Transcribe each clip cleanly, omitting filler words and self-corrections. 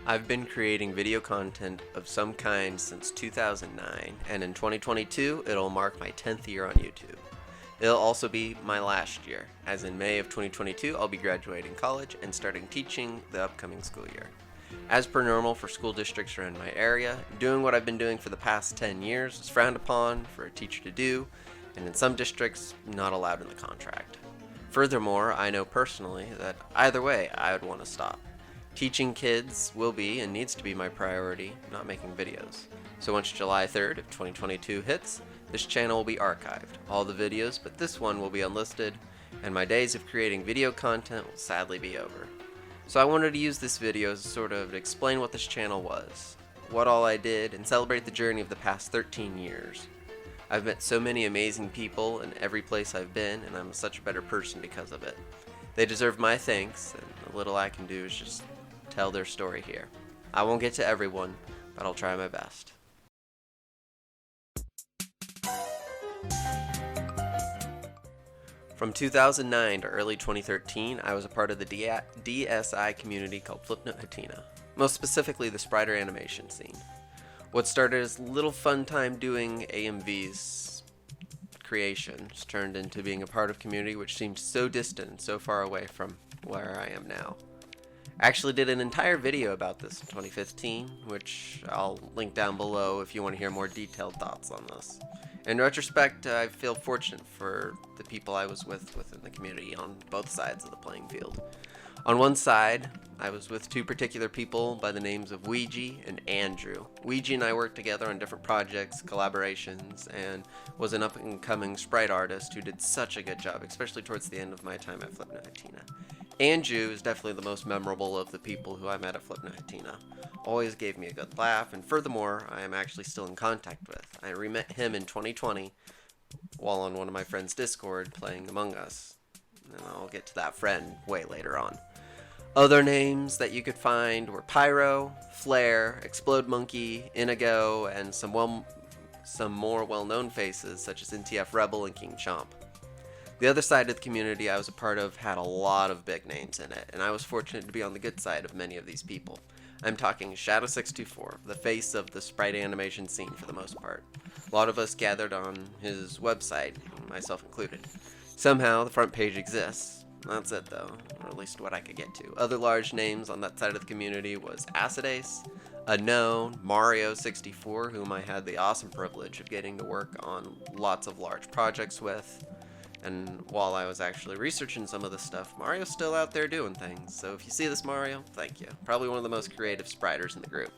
I've been creating video content of some kind since 2009, and in 2022, it'll mark my 10th year on YouTube. It'll also be my last year, as in May of 2022, I'll be graduating college and starting teaching the upcoming school year. As per normal for school districts around my area, doing what I've been doing for the past 10 years is frowned upon for a teacher to do, and in some districts, not allowed in the contract. Furthermore, I know personally that either way, I would want to stop. Teaching kids will be and needs to be my priority, not making videos. So once July 3rd of 2022 hits, this channel will be archived. All the videos but this one will be unlisted, and my days of creating video content will sadly be over. So I wanted to use this video to sort of explain what this channel was, what all I did, and celebrate the journey of the past 13 years. I've met so many amazing people in every place I've been, and I'm such a better person because of it. They deserve my thanks, and the little I can do is just tell their story here. I won't get to everyone, but I'll try my best. From 2009 to early 2013, I was a part of the DSI community called Flipnote Hatena, most specifically the Spider animation scene. What started as a little fun time doing AMV's creations turned into being a part of community which seemed so distant and so far away from where I am now. I actually did an entire video about this in 2015, which I'll link down below if you want to hear more detailed thoughts on this. In retrospect, I feel fortunate for the people I was within the community on both sides of the playing field. On one side, I was with two particular people by the names of Ouija and Andrew. Ouija and I worked together on different projects, collaborations, and was an up-and-coming sprite artist who did such a good job, especially towards the end of my time at Flipnote Hatena. Andrew is definitely the most memorable of the people who I met at Flipnote Hatena. Always gave me a good laugh, and furthermore, I am actually still in contact with. I re-met him in 2020 while on one of my friends' Discord playing Among Us. And I'll get to that friend way later on. Other names that you could find were Pyro, Flare, Explode Monkey, Inigo, and some more well-known faces such as NTF Rebel and King Chomp. The other side of the community I was a part of had a lot of big names in it, and I was fortunate to be on the good side of many of these people. I'm talking Shadow624, the face of the sprite animation scene for the most part. A lot of us gathered on his website, myself included. Somehow the front page exists. That's it though, or at least what I could get to. Other large names on that side of the community was Acidace, Unknown, Mario64, whom I had the awesome privilege of getting to work on lots of large projects with. And while I was actually researching some of this stuff, Mario's still out there doing things. So if you see this, Mario, thank you. Probably one of the most creative spriters in the group.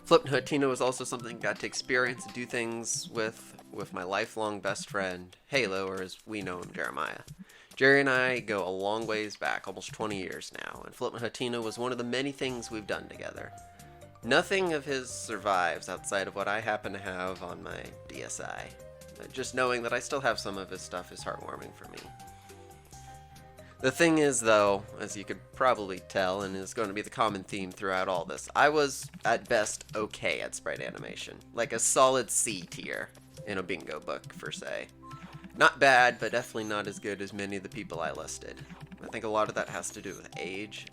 Flipnote Hatena was also something I got to experience and do things with my lifelong best friend, Halo, or as we know him, Jeremiah. Jerry and I go a long ways back, almost 20 years now, and Flipnote Hatena was one of the many things we've done together. Nothing of his survives outside of what I happen to have on my DSI. Just knowing that I still have some of his stuff is heartwarming for me. The thing is, though, as you could probably tell, and is going to be the common theme throughout all this, I was, at best, okay at sprite animation. Like a solid C tier in a bingo book, per se. Not bad, but definitely not as good as many of the people I listed. I think a lot of that has to do with age,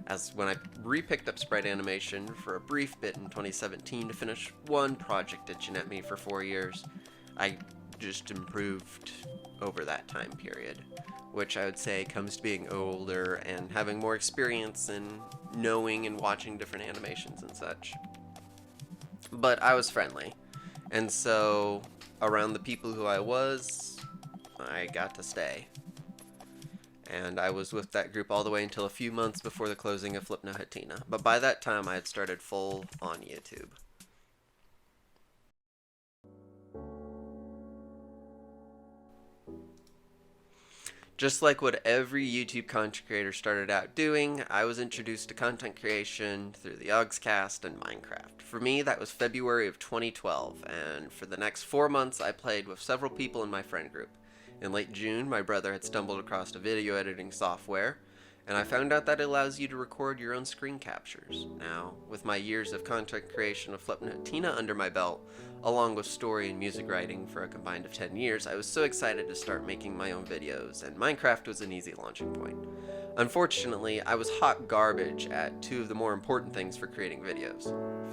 as when I re-picked up sprite animation for a brief bit in 2017 to finish one project itching at me for 4 years, I just improved over that time period, which I would say comes to being older and having more experience in knowing and watching different animations and such. But I was friendly, and so around the people who I was, I got to stay. And I was with that group all the way until a few months before the closing of Flipnote Hatena. But by that time, I had started full on YouTube. Just like what every YouTube content creator started out doing, I was introduced to content creation through the Ogscast and Minecraft. For me, that was February of 2012, and for the next 4 months I played with several people in my friend group. In late June, my brother had stumbled across a video editing software, and I found out that it allows you to record your own screen captures. Now, with my years of content creation of Flipnote Hatena under my belt, along with story and music writing for a combined of 10 years, I was so excited to start making my own videos, and Minecraft was an easy launching point. Unfortunately, I was hot garbage at two of the more important things for creating videos.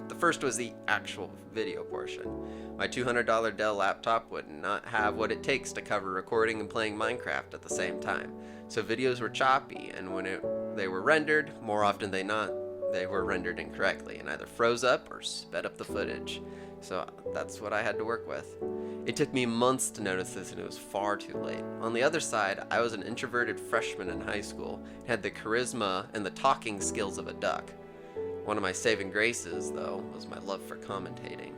The first was the actual video portion. My $200 Dell laptop would not have what it takes to cover recording and playing Minecraft at the same time, so videos were choppy, and when they were rendered, more often than not, they were rendered incorrectly and either froze up or sped up the footage. So that's what I had to work with. It took me months to notice this, and it was far too late. On the other side, I was an introverted freshman in high school, and had the charisma and the talking skills of a duck. One of my saving graces, though, was my love for commentating.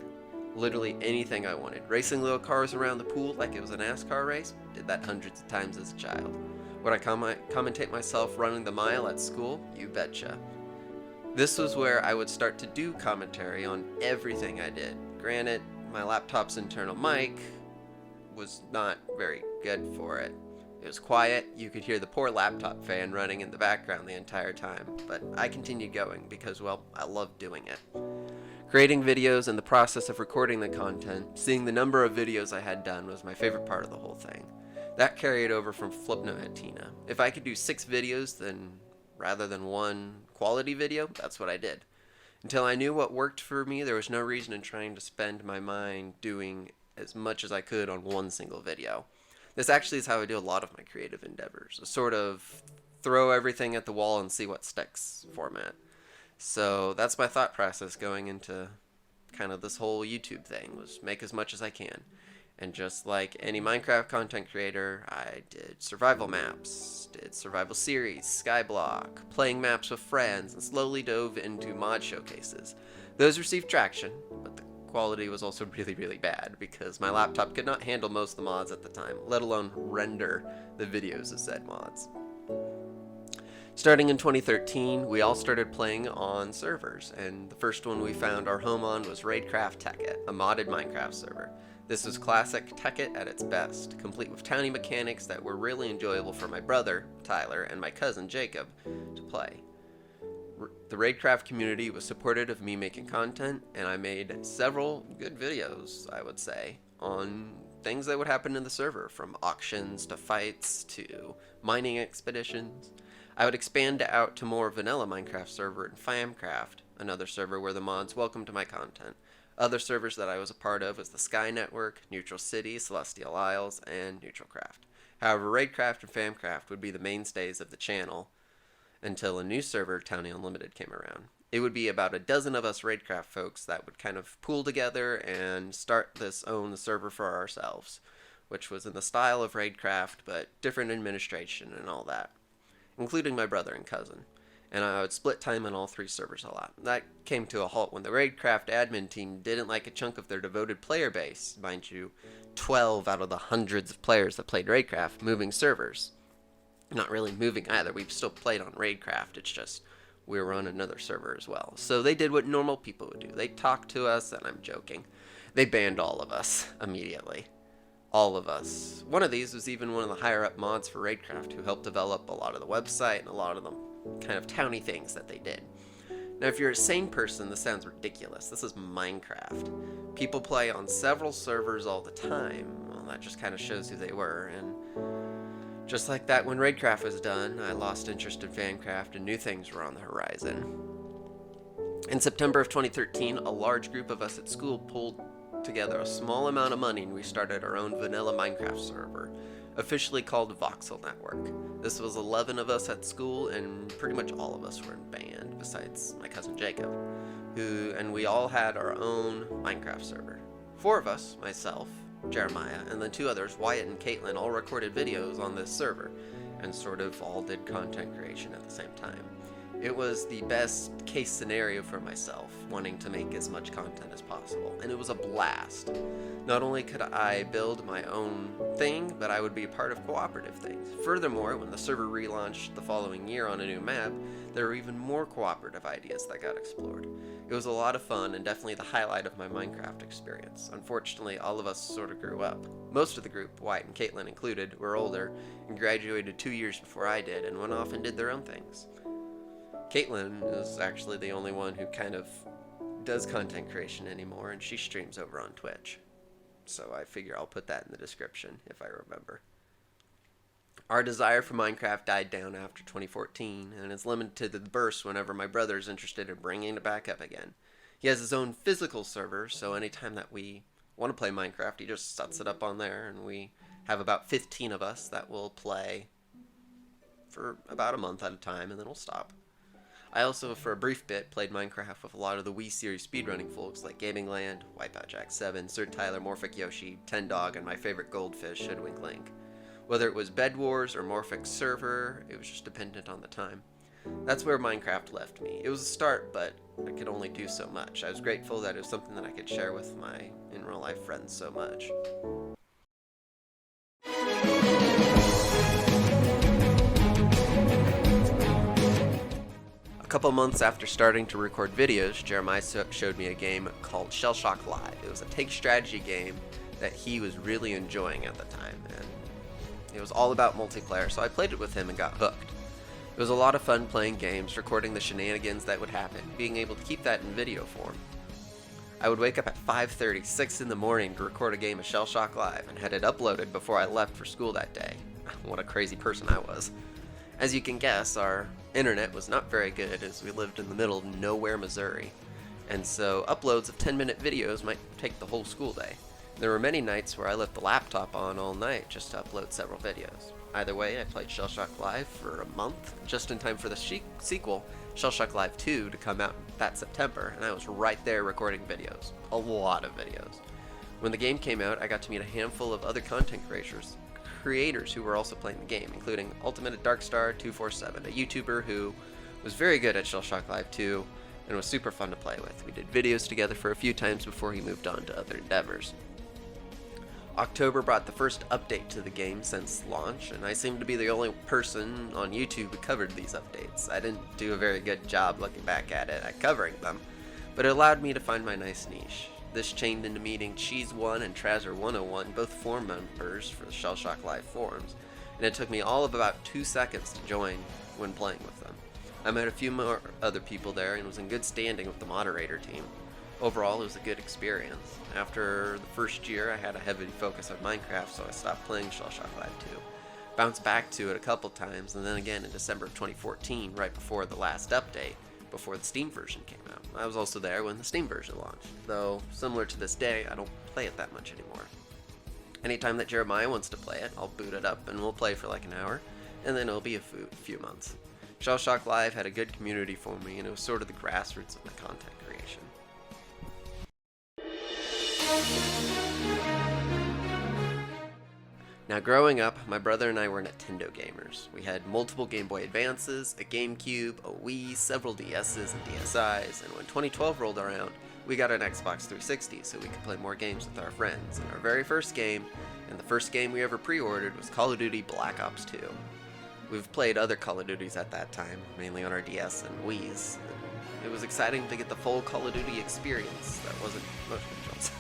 Literally anything I wanted. Racing little cars around the pool like it was a NASCAR race, did that hundreds of times as a child. Would I commentate myself running the mile at school? You betcha. This was where I would start to do commentary on everything I did. Granted, my laptop's internal mic was not very good for it. It was quiet, you could hear the poor laptop fan running in the background the entire time, but I continued going because, well, I loved doing it. Creating videos and the process of recording the content, seeing the number of videos I had done was my favorite part of the whole thing. That carried over from Flipnote Hatena. If I could do 6 videos, then rather than one quality video, that's what I did. Until I knew what worked for me, there was no reason in trying to spend my mind doing as much as I could on one single video. This actually is how I do a lot of my creative endeavors, a sort of throw everything at the wall and see what sticks format. So that's my thought process going into kind of this whole YouTube thing, was make as much as I can. And just like any Minecraft content creator, I did survival maps, did survival series, skyblock, playing maps with friends, and slowly dove into mod showcases. Those received traction, but the quality was also really, really bad because my laptop could not handle most of the mods at the time, let alone render the videos of said mods. Starting in 2013, we all started playing on servers, and the first one we found our home on was Raidcraft Tekkit, a modded Minecraft server. This was classic Tekkit at its best, complete with towny mechanics that were really enjoyable for my brother, Tyler, and my cousin, Jacob, to play. The Raidcraft community was supportive of me making content, and I made several good videos, I would say, on things that would happen in the server, from auctions to fights to mining expeditions. I would expand out to more vanilla Minecraft server and Famcraft, another server where the mods welcomed my content. Other servers that I was a part of was the Sky Network, Neutral City, Celestial Isles, and Neutralcraft. However, Raidcraft and Famcraft would be the mainstays of the channel until a new server, Townie Unlimited, came around. It would be about a dozen of us Raidcraft folks that would kind of pool together and start this own server for ourselves, which was in the style of Raidcraft, but different administration and all that, including my brother and cousin. And I would split time on all 3 servers a lot. That came to a halt when the Raidcraft admin team didn't like a chunk of their devoted player base, mind you, 12 out of the hundreds of players that played Raidcraft, moving servers. Not really moving either, we still played on Raidcraft, it's just we were on another server as well. So they did what normal people would do. They talked to us, and I'm joking. They banned all of us immediately. All of us. One of these was even one of the higher up mods for Raidcraft, who helped develop a lot of the website and a lot of the kind of towny things that they did. Now, if you're a sane person, this sounds ridiculous. This is Minecraft. People play on several servers all the time. Well, that just kind of shows who they were, and just like that, when Raidcraft was done, I lost interest in Famcraft and new things were on the horizon. In September of 2013, a large group of us at school pulled together a small amount of money and we started our own vanilla Minecraft server, officially called Voxel Network. This was 11 of us at school, and pretty much all of us were in band, besides my cousin Jacob, and we all had our own Minecraft server. 4 of us, myself, Jeremiah, and then 2 others, Wyatt and Caitlin, all recorded videos on this server, and sort of all did content creation at the same time. It was the best case scenario for myself, wanting to make as much content as possible, and it was a blast. Not only could I build my own thing, but I would be a part of cooperative things. Furthermore, when the server relaunched the following year on a new map, there were even more cooperative ideas that got explored. It was a lot of fun and definitely the highlight of my Minecraft experience. Unfortunately, all of us sort of grew up. Most of the group, Wyatt and Caitlin included, were older and graduated 2 years before I did and went off and did their own things. Caitlin is actually the only one who kind of does content creation anymore, and she streams over on Twitch. So I figure I'll put that in the description if I remember. Our desire for Minecraft died down after 2014, and is limited to the bursts whenever my brother is interested in bringing it back up again. He has his own physical server, so anytime that we want to play Minecraft, he just sets it up on there, and we have about 15 of us that will play for about a month at a time, and then we'll stop. I also, for a brief bit, played Minecraft with a lot of the Wii series speedrunning folks like Gaming Land, Wipeout Jack 7, Sir Tyler, Morphic Yoshi, Ten Dog, and my favorite goldfish, Shedwink Link. Whether it was Bed Wars or Morphic Server, it was just dependent on the time. That's where Minecraft left me. It was a start, but I could only do so much. I was grateful that it was something that I could share with my in real life friends so much. A couple months after starting to record videos, Jeremiah showed me a game called Shell Shock Live. It was a take strategy game that he was really enjoying at the time, and it was all about multiplayer, so I played it with him and got hooked. It was a lot of fun playing games, recording the shenanigans that would happen, being able to keep that in video form. I would wake up at 5:30, 6 in the morning to record a game of Shell Shock Live and had it uploaded before I left for school that day. What a crazy person I was. As you can guess, our internet was not very good as we lived in the middle of nowhere, Missouri, and so uploads of 10-minute videos might take the whole school day. There were many nights where I left the laptop on all night just to upload several videos. Either way, I played Shell Shock Live for a month, just in time for the sequel, Shell Shock Live 2, to come out that September, and I was right there recording videos. A lot of videos. When the game came out, I got to meet a handful of other content creators who were also playing the game, including Ultimate Darkstar 247, a YouTuber who was very good at Shell Shock Live 2 and was super fun to play with. We did videos together for a few times before he moved on to other endeavors. October brought the first update to the game since launch, and I seemed to be the only person on YouTube who covered these updates. I didn't do a very good job looking back at it at covering them, but it allowed me to find my nice niche. This chained into meeting Cheese1 and Trazer101, both forum members for the Shell Shock Live forums, and it took me all of about 2 seconds to join when playing with them. I met a few more other people there and was in good standing with the moderator team. Overall, it was a good experience. After the first year, I had a heavy focus on Minecraft, so I stopped playing Shell Shock Live 2. Bounced back to it a couple times, and then again in December of 2014, right before the last update, before the Steam version came out. I was also there when the Steam version launched, though similar to this day, I don't play it that much anymore. Anytime that Jeremiah wants to play it, I'll boot it up and we'll play for like an hour, and then it'll be a few months. Shell Shock Live had a good community for me, and it was sort of the grassroots of my content creation. Now, growing up, my brother and I were Nintendo gamers. We had multiple Game Boy Advances, a GameCube, a Wii, several DS's and DSi's, and when 2012 rolled around, we got an Xbox 360 so we could play more games with our friends. And our very first game, and the first game we ever pre-ordered, was Call of Duty Black Ops 2. We've played other Call of Duties at that time, mainly on our DS and Wii's. It was exciting to get the full Call of Duty experience that wasn't motion controls.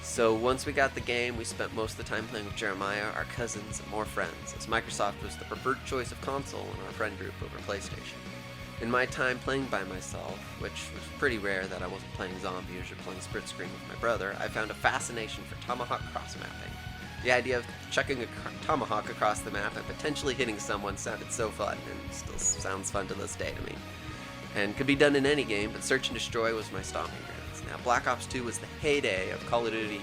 So once we got the game, we spent most of the time playing with Jeremiah, our cousins, and more friends, as Microsoft was the preferred choice of console in our friend group over PlayStation. In my time playing by myself, which was pretty rare that I wasn't playing zombies or playing split screen with my brother, I found a fascination for tomahawk cross-mapping. The idea of chucking a tomahawk across the map and potentially hitting someone sounded so fun, and still sounds fun to this day to me. And could be done in any game, but Search and Destroy was my stomping grounds. Now, Black Ops 2 was the heyday of Call of Duty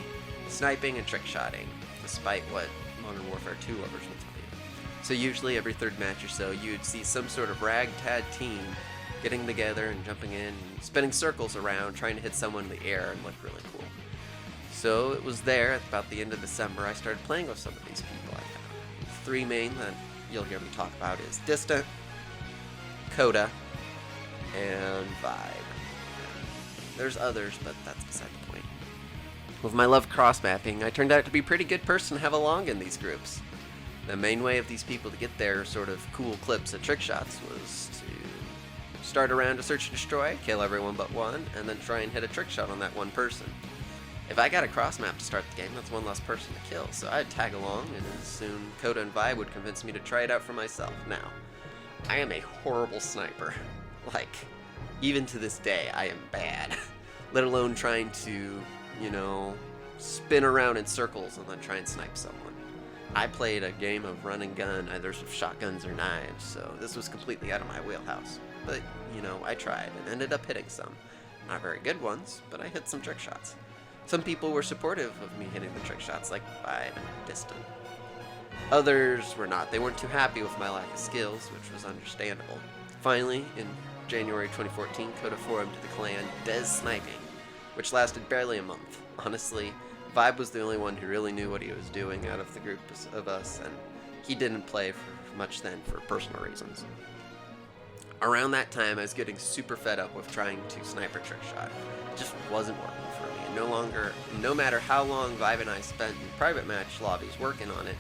sniping and trick-shotting, despite what Modern Warfare 2 lovers will tell you. So usually every third match or so, you'd see some sort of ragtag team getting together and jumping in and spinning circles around, trying to hit someone in the air and look really cool. So it was there, at about the end of December, I started playing with some of these people I found. The three main that you'll hear me talk about is Distant, Coda, and Vibe. There's others, but that's beside the point. With my love cross-mapping, I turned out to be a pretty good person to have along in these groups. The main way of these people to get their sort of cool clips and trick shots was to start a round to Search and Destroy, kill everyone but one, and then try and hit a trick shot on that one person. If I got a cross-map to start the game, that's one less person to kill, so I'd tag along, and as soon Coda and Vibe would convince me to try it out for myself. Now, I am a horrible sniper. Like, even to this day, I am bad. Let alone trying to, spin around in circles and then try and snipe someone. I played a game of run and gun, either with shotguns or knives, so this was completely out of my wheelhouse. But, you know, I tried and ended up hitting some. Not very good ones, but I hit some trick shots. Some people were supportive of me hitting the trick shots, like Vibe and Distant. Others were not. They weren't too happy with my lack of skills, which was understandable. Finally, in January 2014, Coda formed the clan Des Sniping, which lasted barely a month. Honestly, Vibe was the only one who really knew what he was doing out of the group of us, and he didn't play for much then for personal reasons. Around that time, I was getting super fed up with trying to sniper trick shot. It just wasn't working for me, and no matter how long Vibe and I spent in private match lobbies working on it,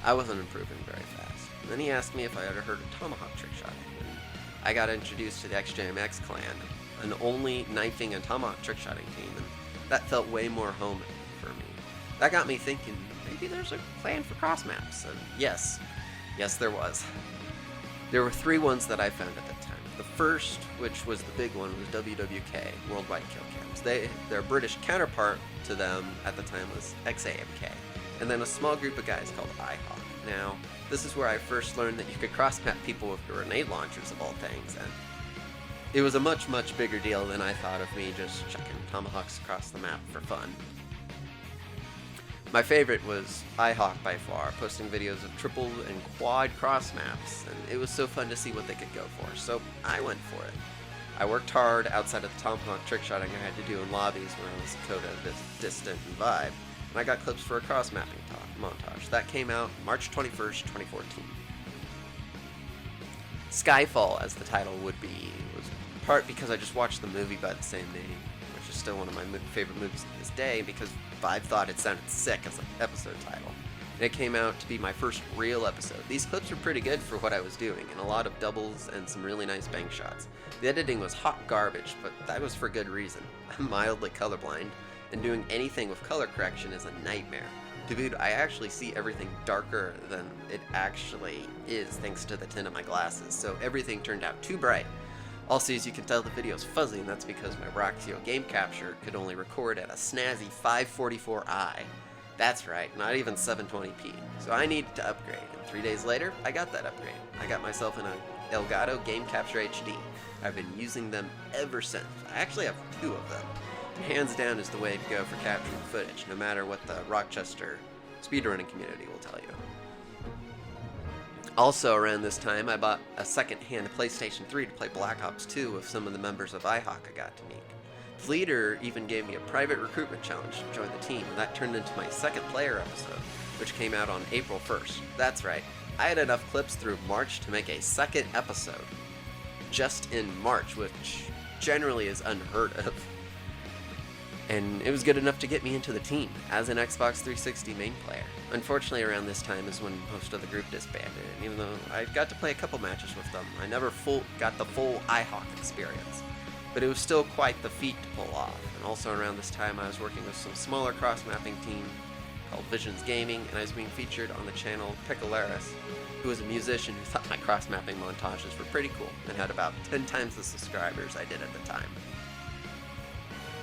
I wasn't improving very fast. And then he asked me if I had heard of Tomahawk trick shot, and I got introduced to the XJMX clan, an only knifing and tomahawk trick shotting team, and that felt way more homey for me. That got me thinking, maybe there's a plan for cross maps, and yes, there was. There were 3 ones that I found at the time. The first, which was the big one, was WWK, Worldwide Kill Cams. Their British counterpart to them at the time was XAMK, and then a small group of guys called iHawk. Now, this is where I first learned that you could cross-map people with grenade launchers of all things, and it was a much, much bigger deal than I thought of me just chucking tomahawks across the map for fun. My favorite was iHawk by far, posting videos of triple and quad cross maps, and it was so fun to see what they could go for, so I went for it. I worked hard outside of the tomahawk trick shotting I had to do in lobbies when I was Coda, Distant, and Vibe, and I got clips for a cross mapping montage. That came out March 21st, 2014. Skyfall, as the title would be, was part because I just watched the movie by the same name, which is still one of my favorite movies to this day because Vibe thought it sounded sick as an episode title. And it came out to be my first real episode. These clips were pretty good for what I was doing, and a lot of doubles and some really nice bank shots. The editing was hot garbage, but that was for good reason. I'm mildly colorblind, and doing anything with color correction is a nightmare. Dude, I actually see everything darker than it actually is thanks to the tint of my glasses, so everything turned out too bright. Also, as you can tell, the video's fuzzy, and that's because my Roxio game capture could only record at a snazzy 544i. That's right, not even 720p. So I needed to upgrade, and 3 days later, I got that upgrade. I got myself an Elgato Game Capture HD. I've been using them ever since. I actually have 2 of them. And hands down is the way to go for capturing footage, no matter what the Rochester speedrunning community will tell you. Also, around this time, I bought a second-hand PlayStation 3 to play Black Ops 2 with some of the members of iHawk I got to meet. The leader even gave me a private recruitment challenge to join the team, and that turned into my second player episode, which came out on April 1st. That's right, I had enough clips through March to make a second episode. Just in March, which generally is unheard of. And it was good enough to get me into the team as an Xbox 360 main player. Unfortunately, around this time is when most of the group disbanded, and even though I got to play a couple matches with them, I never got the full iHawk experience. But it was still quite the feat to pull off, and also around this time I was working with some smaller cross-mapping team called Visions Gaming, and I was being featured on the channel Picklearis, who was a musician who thought my cross-mapping montages were pretty cool, and had about 10 times the subscribers I did at the time.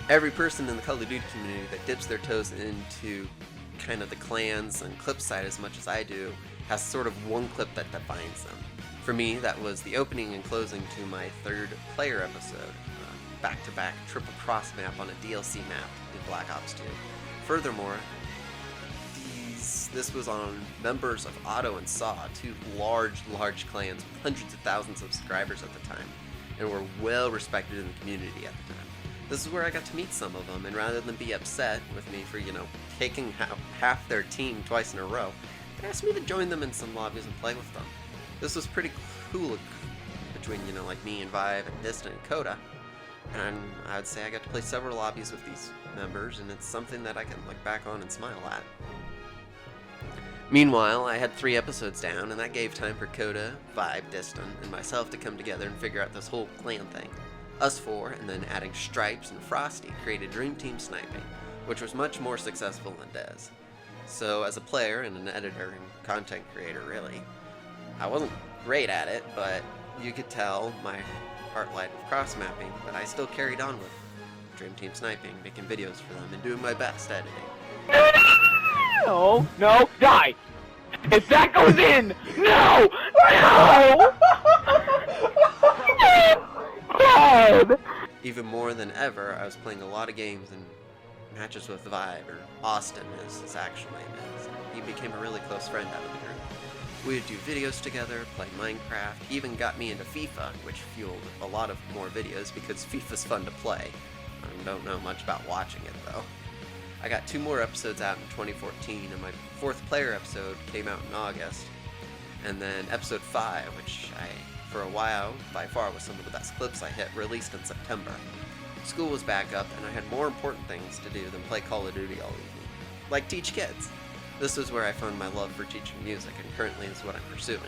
Every person in the Call of Duty community that dips their toes into kind of the clans and clip side as much as I do has sort of one clip that defines them. For me, that was the opening and closing to my 3rd player episode, back-to-back triple cross map on a DLC map in Black Ops 2. Furthermore, this was on members of Otto and Saw, 2 large clans with hundreds of thousands of subscribers at the time, and were well respected in the community at the time. This is where I got to meet some of them, and rather than be upset with me for, taking half their team twice in a row, they asked me to join them in some lobbies and play with them. This was pretty cool between, like me and Vibe and Distant and Coda, and I would say I got to play several lobbies with these members, and it's something that I can look back on and smile at. Meanwhile, I had 3 episodes down, and that gave time for Coda, Vibe, Distant, and myself to come together and figure out this whole clan thing. Us 4, and then adding Stripes and Frosty, created Dream Team Sniping, which was much more successful than Dez. So as a player and an editor and content creator, really, I wasn't great at it, but you could tell my heart light of cross-mapping, but I still carried on with Dream Team Sniping, making videos for them, and doing my best editing. No, die! If that goes in, no! No! God! Even more than ever, I was playing a lot of games and matches with Vibe, or Austin is his actual name is. He became a really close friend out of the group. We would do videos together, play Minecraft. He even got me into FIFA, which fueled a lot of more videos because FIFA's fun to play. I don't know much about watching it though. I got 2 more episodes out in 2014, and my 4th player episode came out in August. And then episode 5, which for a while, by far was some of the best clips I hit, released in September. School was back up, and I had more important things to do than play Call of Duty all evening. Like teach kids. This was where I found my love for teaching music, and currently is what I'm pursuing.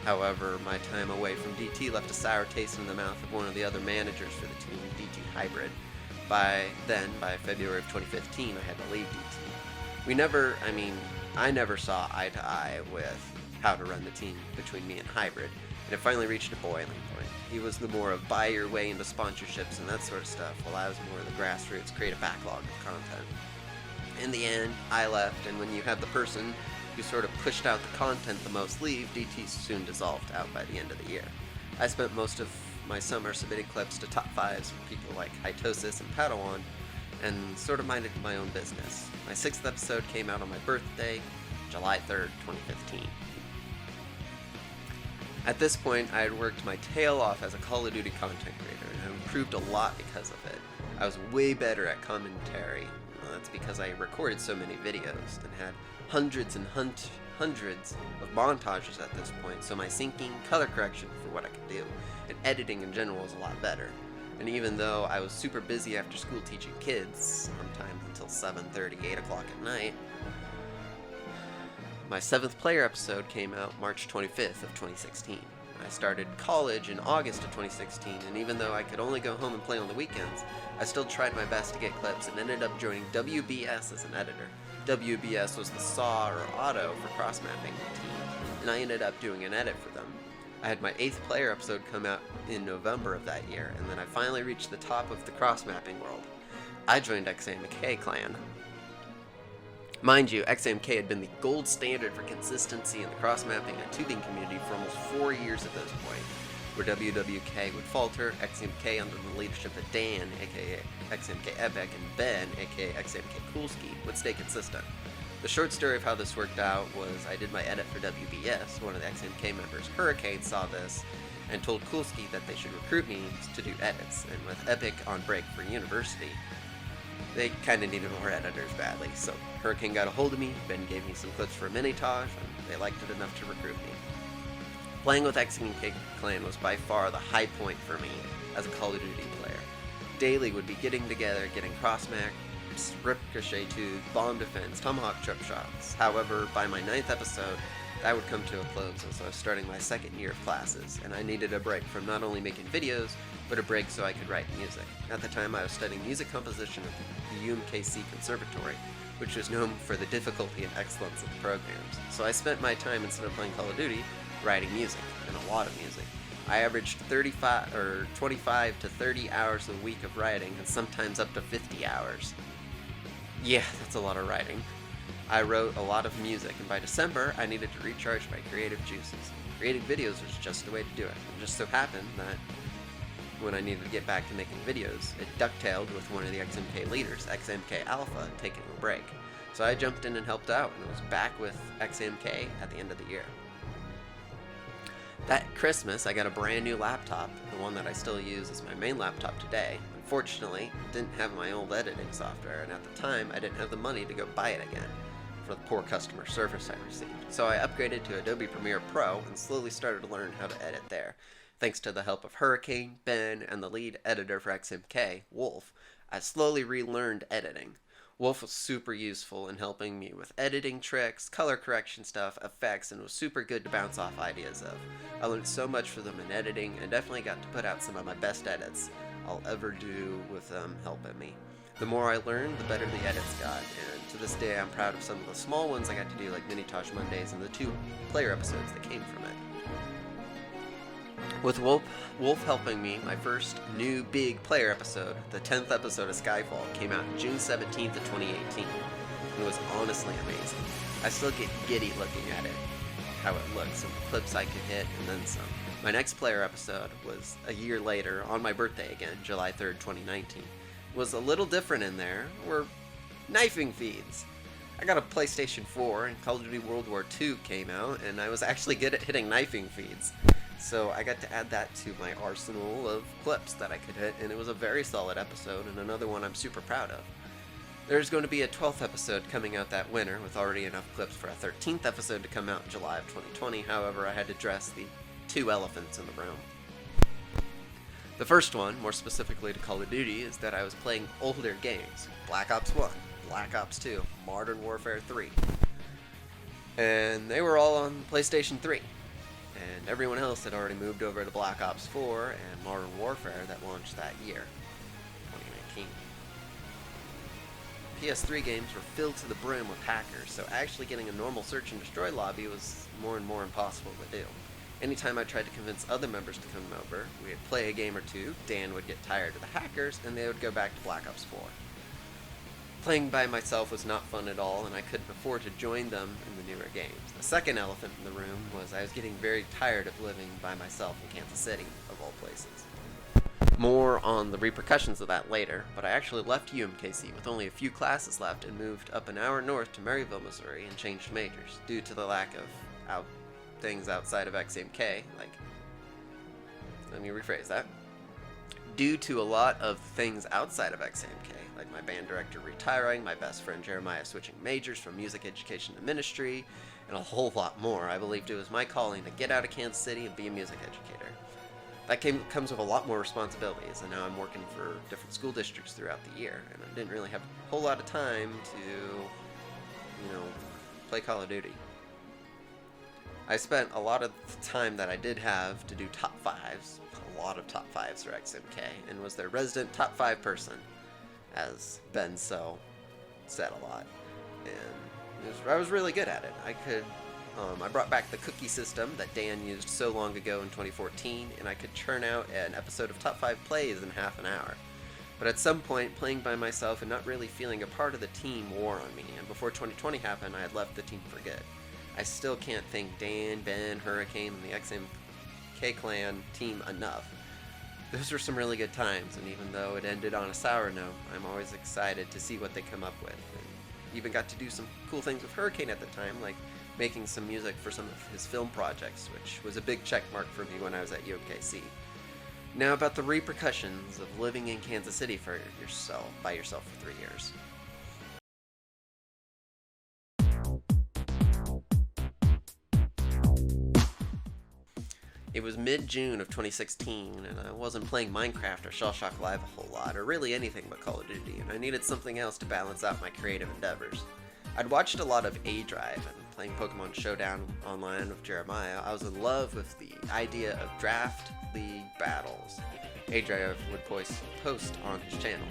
However, my time away from DT left a sour taste in the mouth of one of the other managers for the team, DT Hybrid. By February of 2015, I had to leave DT. I never saw eye to eye with how to run the team between me and Hybrid, and it finally reached a boiling point. He was the more of buy your way into sponsorships and that sort of stuff, while I was more of the grassroots, create a backlog of content. In the end, I left, and when you have the person who sort of pushed out the content the most leave, DT soon dissolved out by the end of the year. I spent most of my summer submitting clips to top 5s from people like Hytosis and Padawan, and sort of minded my own business. My 6th episode came out on my birthday, July 3rd, 2015. At this point, I had worked my tail off as a Call of Duty content creator, and I improved a lot because of it. I was way better at commentary. That's because I recorded so many videos and had hundreds and hundreds of montages at this point, so my syncing, color correction for what I could do, and editing in general was a lot better. And even though I was super busy after school teaching kids, sometimes until 7:30, 8 o'clock at night, my 7th player episode came out March 25th of 2016. I started college in August of 2016, and even though I could only go home and play on the weekends, I still tried my best to get clips and ended up joining WBS as an editor. WBS was the SAW or auto for cross-mapping team, and I ended up doing an edit for them. I had my 8th player episode come out in November of that year, and then I finally reached the top of the cross-mapping world. I joined XMK clan. Mind you, XMK had been the gold standard for consistency in the cross-mapping and tubing community for almost 4 years at this point. Where WWK would falter, XMK under the leadership of Dan, aka XMK Epic, and Ben, aka XMK Coolski, would stay consistent. The short story of how this worked out was I did my edit for WBS. One of the XMK members, Hurricane, saw this and told Coolski that they should recruit me to do edits, and with Epic on break for university, they kinda needed more editors badly, so Hurricane got a hold of me, Ben gave me some clips for a mini-taj, and they liked it enough to recruit me. Playing with XMK Clan was by far the high point for me as a Call of Duty player. Daily would be getting together, getting cross-max, ricochet tube, bomb defense, tomahawk trip shots. However, by my 9th episode, that would come to a close as I was starting my 2nd year of classes, and I needed a break from not only making videos, but a break so I could write music. At the time, I was studying music composition at the UMKC Conservatory, which was known for the difficulty and excellence of the programs. So I spent my time, instead of playing Call of Duty, writing music, and a lot of music. I averaged 25 to 30 hours a week of writing, and sometimes up to 50 hours. Yeah, that's a lot of writing. I wrote a lot of music, and by December, I needed to recharge my creative juices. Creating videos was just the way to do it. It just so happened that when I needed to get back to making videos, it ducktailed with one of the XMK leaders, XMK Alpha, taking a break. So I jumped in and helped out, and was back with XMK at the end of the year. That Christmas, I got a brand new laptop, the one that I still use as my main laptop today. Unfortunately, it didn't have my old editing software, and at the time, I didn't have the money to go buy it again for the poor customer service I received. So I upgraded to Adobe Premiere Pro and slowly started to learn how to edit there. Thanks to the help of Hurricane, Ben, and the lead editor for XMK, Wolf, I slowly relearned editing. Wolf was super useful in helping me with editing tricks, color correction stuff, effects, and was super good to bounce off ideas of. I learned so much from them in editing, and definitely got to put out some of my best edits I'll ever do with them helping me. The more I learned, the better the edits got, and to this day I'm proud of some of the small ones I got to do, like Mini-Taj Mondays and the 2 player episodes that came from it. With Wolf helping me, my first new big player episode, the 10th episode of Skyfall, came out June 17th of 2018. It was honestly amazing. I still get giddy looking at it, how it looks, and the clips I could hit, and then some. My next player episode was a year later, on my birthday again, July 3rd, 2019. It was a little different in there. Were knifing feeds. I got a PlayStation 4, and Call of Duty World War II came out, and I was actually good at hitting knifing feeds. So I got to add that to my arsenal of clips that I could hit, and it was a very solid episode, and another one I'm super proud of. There's going to be a 12th episode coming out that winter, with already enough clips for a 13th episode to come out in July of 2020. However, I had to address the two elephants in the room. The first one, more specifically to Call of Duty, is that I was playing older games. Black Ops 1, Black Ops 2, Modern Warfare 3. And they were all on PlayStation 3. And everyone else had already moved over to Black Ops 4 and Modern Warfare that launched that year, 2019. PS3 games were filled to the brim with hackers, so actually getting a normal search and destroy lobby was more and more impossible to do. Anytime I tried to convince other members to come over, we would play a game or two, Dan would get tired of the hackers, and they would go back to Black Ops 4. Playing by myself was not fun at all, and I couldn't afford to join them in the newer games. The second elephant in the room was I was getting very tired of living by myself in Kansas City, of all places. More on the repercussions of that later, but I actually left UMKC with only a few classes left and moved up an hour north to Maryville, Missouri, and changed majors, due to the lack of things outside of XMK, like, let me rephrase that. Due to a lot of things outside of XMK, like my band director retiring, my best friend Jeremiah switching majors from music education to ministry, and a whole lot more, I believed it was my calling to get out of Kansas City and be a music educator. That comes with a lot more responsibilities, and now I'm working for different school districts throughout the year, and I didn't really have a whole lot of time to, play Call of Duty. I spent a lot of the time that I did have to do top fives, a lot of top fives for XMK, and was their resident top 5 person, as Ben So said a lot. And I was really good at it. I brought back the cookie system that Dan used so long ago in 2014, and I could churn out an episode of top 5 plays in half an hour. But at some point, playing by myself and not really feeling a part of the team wore on me, and before 2020 happened, I had left the team for good. I still can't thank Dan, Ben, Hurricane, and the XMK Clan team enough. Those were some really good times, and even though it ended on a sour note, I'm always excited to see what they come up with. And even got to do some cool things with Hurricane at the time, like making some music for some of his film projects, which was a big check mark for me when I was at UMKC. Now about the repercussions of living in Kansas City by yourself for 3 years. It was mid-June of 2016, and I wasn't playing Minecraft or Shellshock Live a whole lot, or really anything but Call of Duty, and I needed something else to balance out my creative endeavors. I'd watched a lot of A-Drive, and playing Pokemon Showdown online with Jeremiah, I was in love with the idea of draft league battles A-Drive would post on his channel.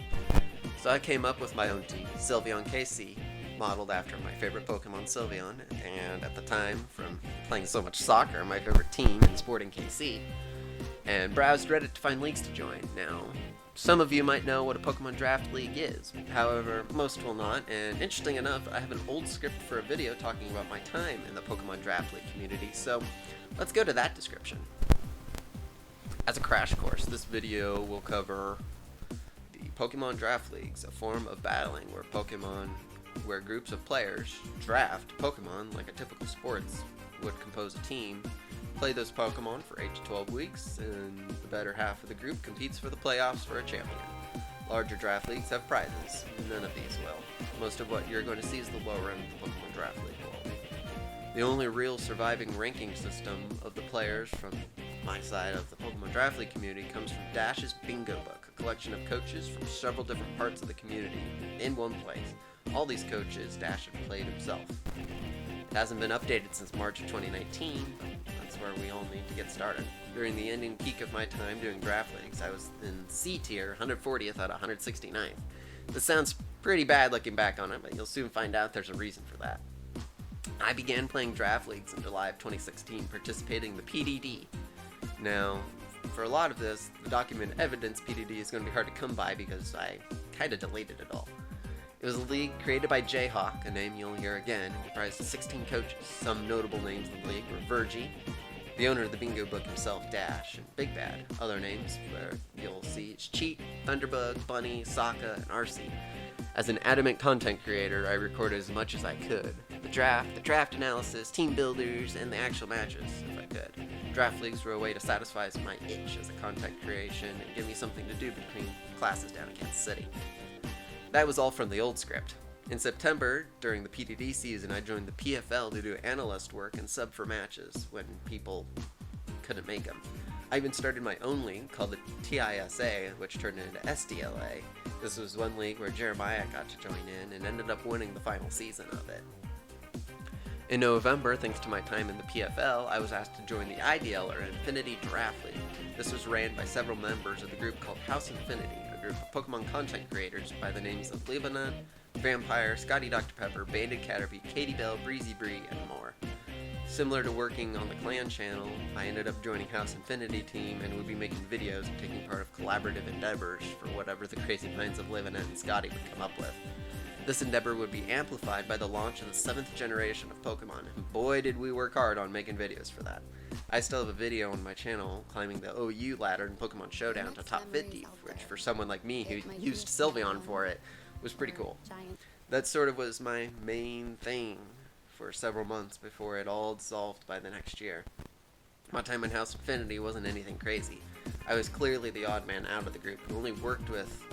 So I came up with my own team, Sylveon KC, modeled after my favorite Pokemon Sylveon, and at the time, from playing so much soccer, my favorite team in Sporting KC, and browsed Reddit to find leagues to join. Now, some of you might know what a Pokemon Draft League is, however, most will not, and interesting enough, I have an old script for a video talking about my time in the Pokemon Draft League community, so let's go to that description. As a crash course, this video will cover the Pokemon Draft Leagues, a form of battling where groups of players draft Pokemon like a typical sports would compose a team, play those Pokemon for 8 to 12 weeks, and the better half of the group competes for the playoffs for a champion. Larger draft leagues have prizes, none of these will. Most of what you're going to see is the lower end of the Pokemon Draft League world. The only real surviving ranking system of the players from my side of the Pokemon Draft League community comes from Dash's Bingo Book, a collection of coaches from several different parts of the community in one place. All these coaches Dash had played himself. It hasn't been updated since March of 2019, but that's where we all need to get started. During the ending peak of my time doing draft leagues, I was in C tier, 140th out of 169th. This sounds pretty bad looking back on it, but you'll soon find out there's a reason for that. I began playing draft leagues in July of 2016, participating in the PDD. Now, for a lot of this, the documented evidence PDD is going to be hard to come by because I kind of deleted it all. It was a league created by Jayhawk, a name you'll hear again, and comprised of 16 coaches. Some notable names in the league were Virgie, the owner of the bingo book himself, Dash, and Big Bad. Other names where you'll see is Cheat, Thunderbug, Bunny, Sokka, and RC. As an adamant content creator, I recorded as much as I could. The draft analysis, team builders, and the actual matches, if I could. Draft leagues were a way to satisfy my itch as a content creation and give me something to do between classes down in Kansas City. That was all from the old script. In September, during the PDD season, I joined the PFL to do analyst work and sub for matches when people couldn't make them. I even started my own league called the TISA, which turned into SDLA. This was one league where Jeremiah got to join in and ended up winning the final season of it. In November, thanks to my time in the PFL, I was asked to join the IDL, or Infinity Draft League. This was ran by several members of the group called House Infinity, a group of Pokemon content creators by the names of Lebanon, Vampire, Scotty Dr. Pepper, Banded Caterpie, Katie Bell, Breezy Bree, and more. Similar to working on the clan channel, I ended up joining House Infinity team and would be making videos and taking part of collaborative endeavors for whatever the crazy minds of Lebanon and Scotty would come up with. This endeavor would be amplified by the launch of the 7th generation of Pokemon, and boy did we work hard on making videos for that. I still have a video on my channel climbing the OU ladder in Pokemon Showdown to top 50, which for someone like me who used Sylveon for it, was pretty cool. That sort of was my main thing for several months before it all dissolved by the next year. My time in House Infinity wasn't anything crazy. I was clearly the odd man out of the group and only worked with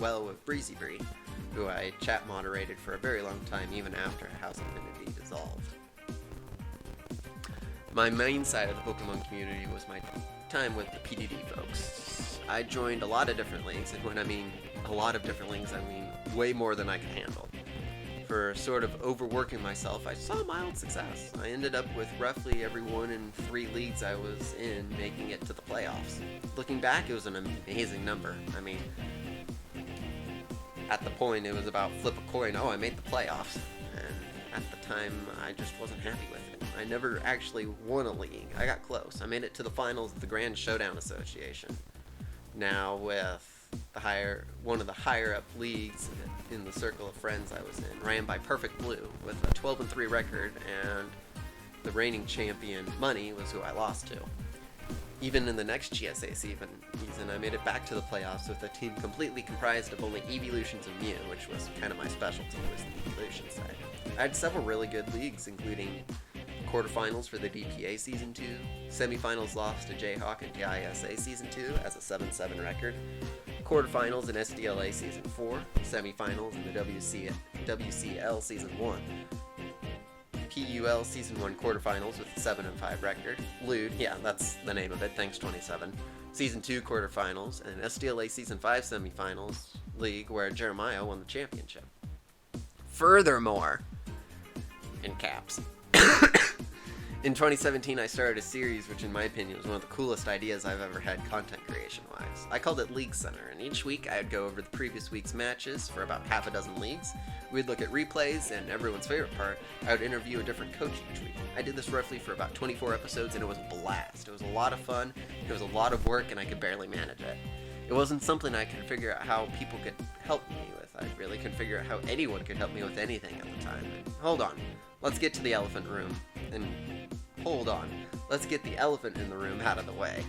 Breezy Bree, who I chat moderated for a very long time even after House Infinity dissolved. My main side of the Pokemon community was my time with the PDD folks. I joined a lot of different leagues, and when I mean a lot of different leagues, I mean way more than I could handle. For sort of overworking myself, I saw mild success. I ended up with roughly every 1 in 3 leagues I was in making it to the playoffs. Looking back, it was an amazing number. I mean, at the point, it was about flip a coin, oh, I made the playoffs. And at the time, I just wasn't happy with it. I never actually won a league. I got close. I made it to the finals of the Grand Showdown Association. Now with one of the higher up leagues in the circle of friends I was in, ran by Perfect Blue with a 12-3 record, and the reigning champion Money was who I lost to. Even in the next GSA season, I made it back to the playoffs with a team completely comprised of only Evolutions and Mew, which was kind of my specialty, was the Evolution side. I had several really good leagues, including quarterfinals for the DPA Season 2, semifinals lost to Jayhawk and TISA Season 2 as a 7-7 record, quarterfinals in SDLA Season 4, semifinals in the WCL Season 1, PUL Season 1 quarterfinals with a 7-5 record, Lude, yeah, that's the name of it, thanks 27, Season 2 quarterfinals, and SDLA Season 5 semifinals league where Jeremiah won the championship. Furthermore, in caps, in 2017, I started a series which in my opinion was one of the coolest ideas I've ever had content creation-wise. I called it League Center, and each week I would go over the previous week's matches for about half a dozen leagues. We'd look at replays, and everyone's favorite part, I would interview a different coach each week. I did this roughly for about 24 episodes, and it was a blast. It was a lot of fun, it was a lot of work, and I could barely manage it. It wasn't something I could figure out how people could help me with. I really couldn't figure out how anyone could help me with anything at the time. And hold on, let's get to the elephant room. And hold on, let's get the elephant in the room out of the way.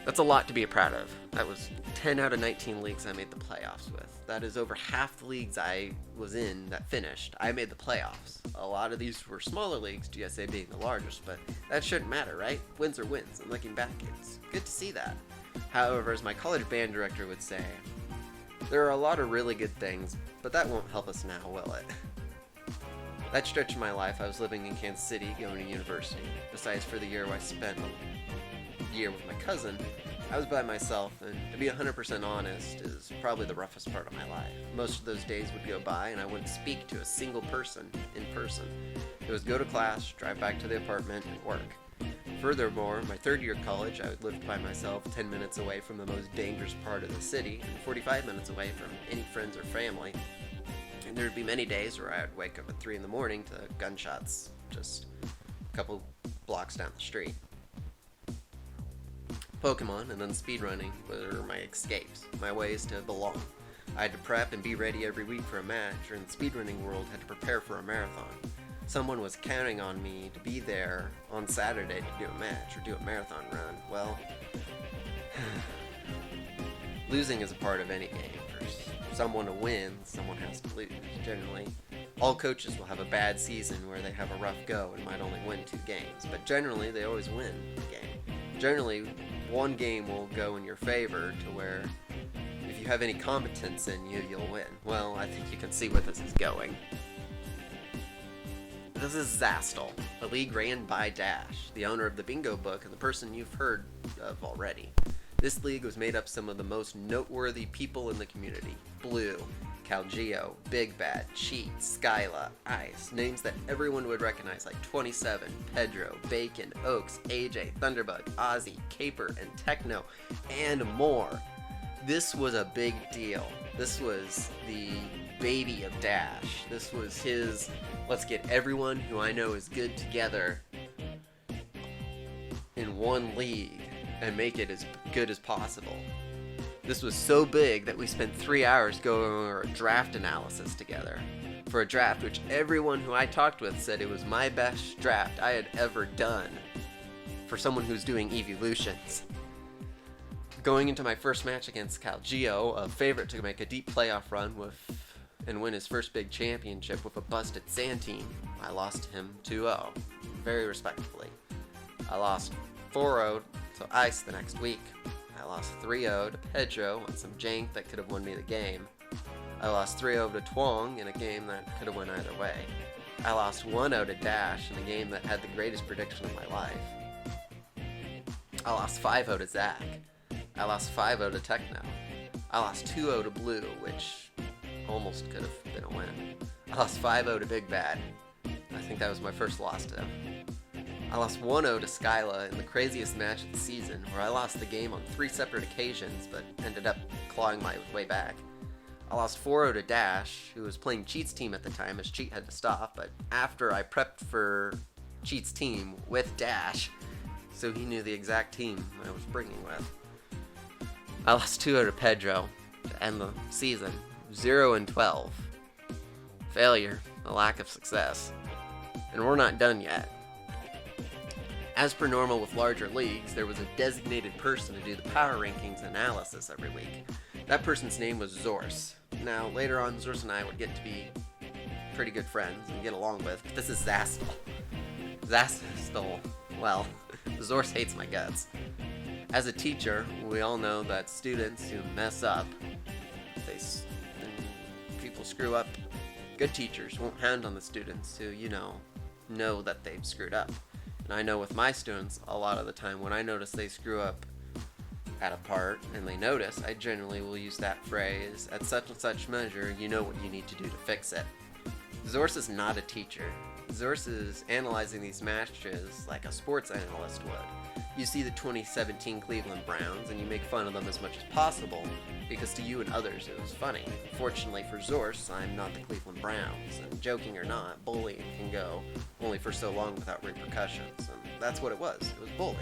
That's a lot to be proud of. That was 10 out of 19 leagues I made the playoffs with. That is over half the leagues I was in that finished. I made the playoffs. A lot of these were smaller leagues, GSA being the largest, but that shouldn't matter, right? Wins are wins, and looking back, it's good to see that. However, as my college band director would say, there are a lot of really good things, but that won't help us now, will it? That stretch of my life, I was living in Kansas City, going to university. Besides for the year where I spent a year with my cousin, I was by myself, and to be 100% honest, is probably the roughest part of my life. Most of those days would go by, and I wouldn't speak to a single person in person. It was go to class, drive back to the apartment, and work. Furthermore, my third year of college, I would live by myself 10 minutes away from the most dangerous part of the city, and 45 minutes away from any friends or family. And there would be many days where I would wake up at 3 in the morning to gunshots just a couple blocks down the street. Pokemon and then speedrunning were my escapes, my ways to belong. I had to prep and be ready every week for a match, or in the speedrunning world, had to prepare for a marathon. Someone was counting on me to be there on Saturday to do a match or do a marathon run. Well, losing is a part of any game. For someone to win, someone has to lose. Generally, all coaches will have a bad season where they have a rough go and might only win 2 games, but generally they always win the game. Generally, one game will go in your favor to where if you have any competence in you, you'll win. Well, I think you can see where this is going. This is Zastel, a league ran by Dash, the owner of the Bingo Book and the person you've heard of already. This league was made up of some of the most noteworthy people in the community. Blue, Calgeo, Big Bad, Cheat, Skyla, Ice, names that everyone would recognize like 27, Pedro, Bacon, Oaks, AJ, Thunderbug, Ozzy, Caper, and Techno, and more. This was a big deal. This was the baby of Dash. This was his, let's get everyone who I know is good together in one league and make it as good as possible. This was so big that we spent 3 hours going over a draft analysis together. For a draft which everyone who I talked with said it was my best draft I had ever done for someone who's doing evolutions. Going into my first match against Calgeo, a favorite to make a deep playoff run and win his first big championship with a busted Sand team, I lost to him 2-0, very respectfully. I lost 4-0 to Ice the next week. I lost 3-0 to Pedro on some jank that could have won me the game. I lost 3-0 to Twong in a game that could have went either way. I lost 1-0 to Dash in a game that had the greatest prediction of my life. I lost 5-0 to Zach. I lost 5-0 to Techno. I lost 2-0 to Blue, which almost could have been a win. I lost 5-0 to Big Bad. I think that was my first loss to him. I lost 1-0 to Skyla in the craziest match of the season, where I lost the game on 3 separate occasions, but ended up clawing my way back. I lost 4-0 to Dash, who was playing Cheat's team at the time, as Cheat had to stop, but after I prepped for Cheat's team with Dash, so he knew the exact team I was bringing with. I lost 2-0 to Pedro to end the season, 0-12. Failure, a lack of success. And we're not done yet. As per normal with larger leagues, there was a designated person to do the power rankings analysis every week. That person's name was Zorse. Now, later on, Zorse and I would get to be pretty good friends and get along with, but this is Zastel. Zastel, well, Zorse hates my guts. As a teacher, we all know that students who mess up, people screw up. Good teachers won't hound on the students who, know that they've screwed up. And I know with my students, a lot of the time when I notice they screw up at a part and they notice, I generally will use that phrase, at such and such measure, you know what you need to do to fix it. Zorse is not a teacher. Zorse is analyzing these matches like a sports analyst would. You see the 2017 Cleveland Browns and you make fun of them as much as possible because to you and others it was funny. Fortunately for Zorse, I'm not the Cleveland Browns, and joking or not, bullying can go only for so long without repercussions, and that's what it was bullying.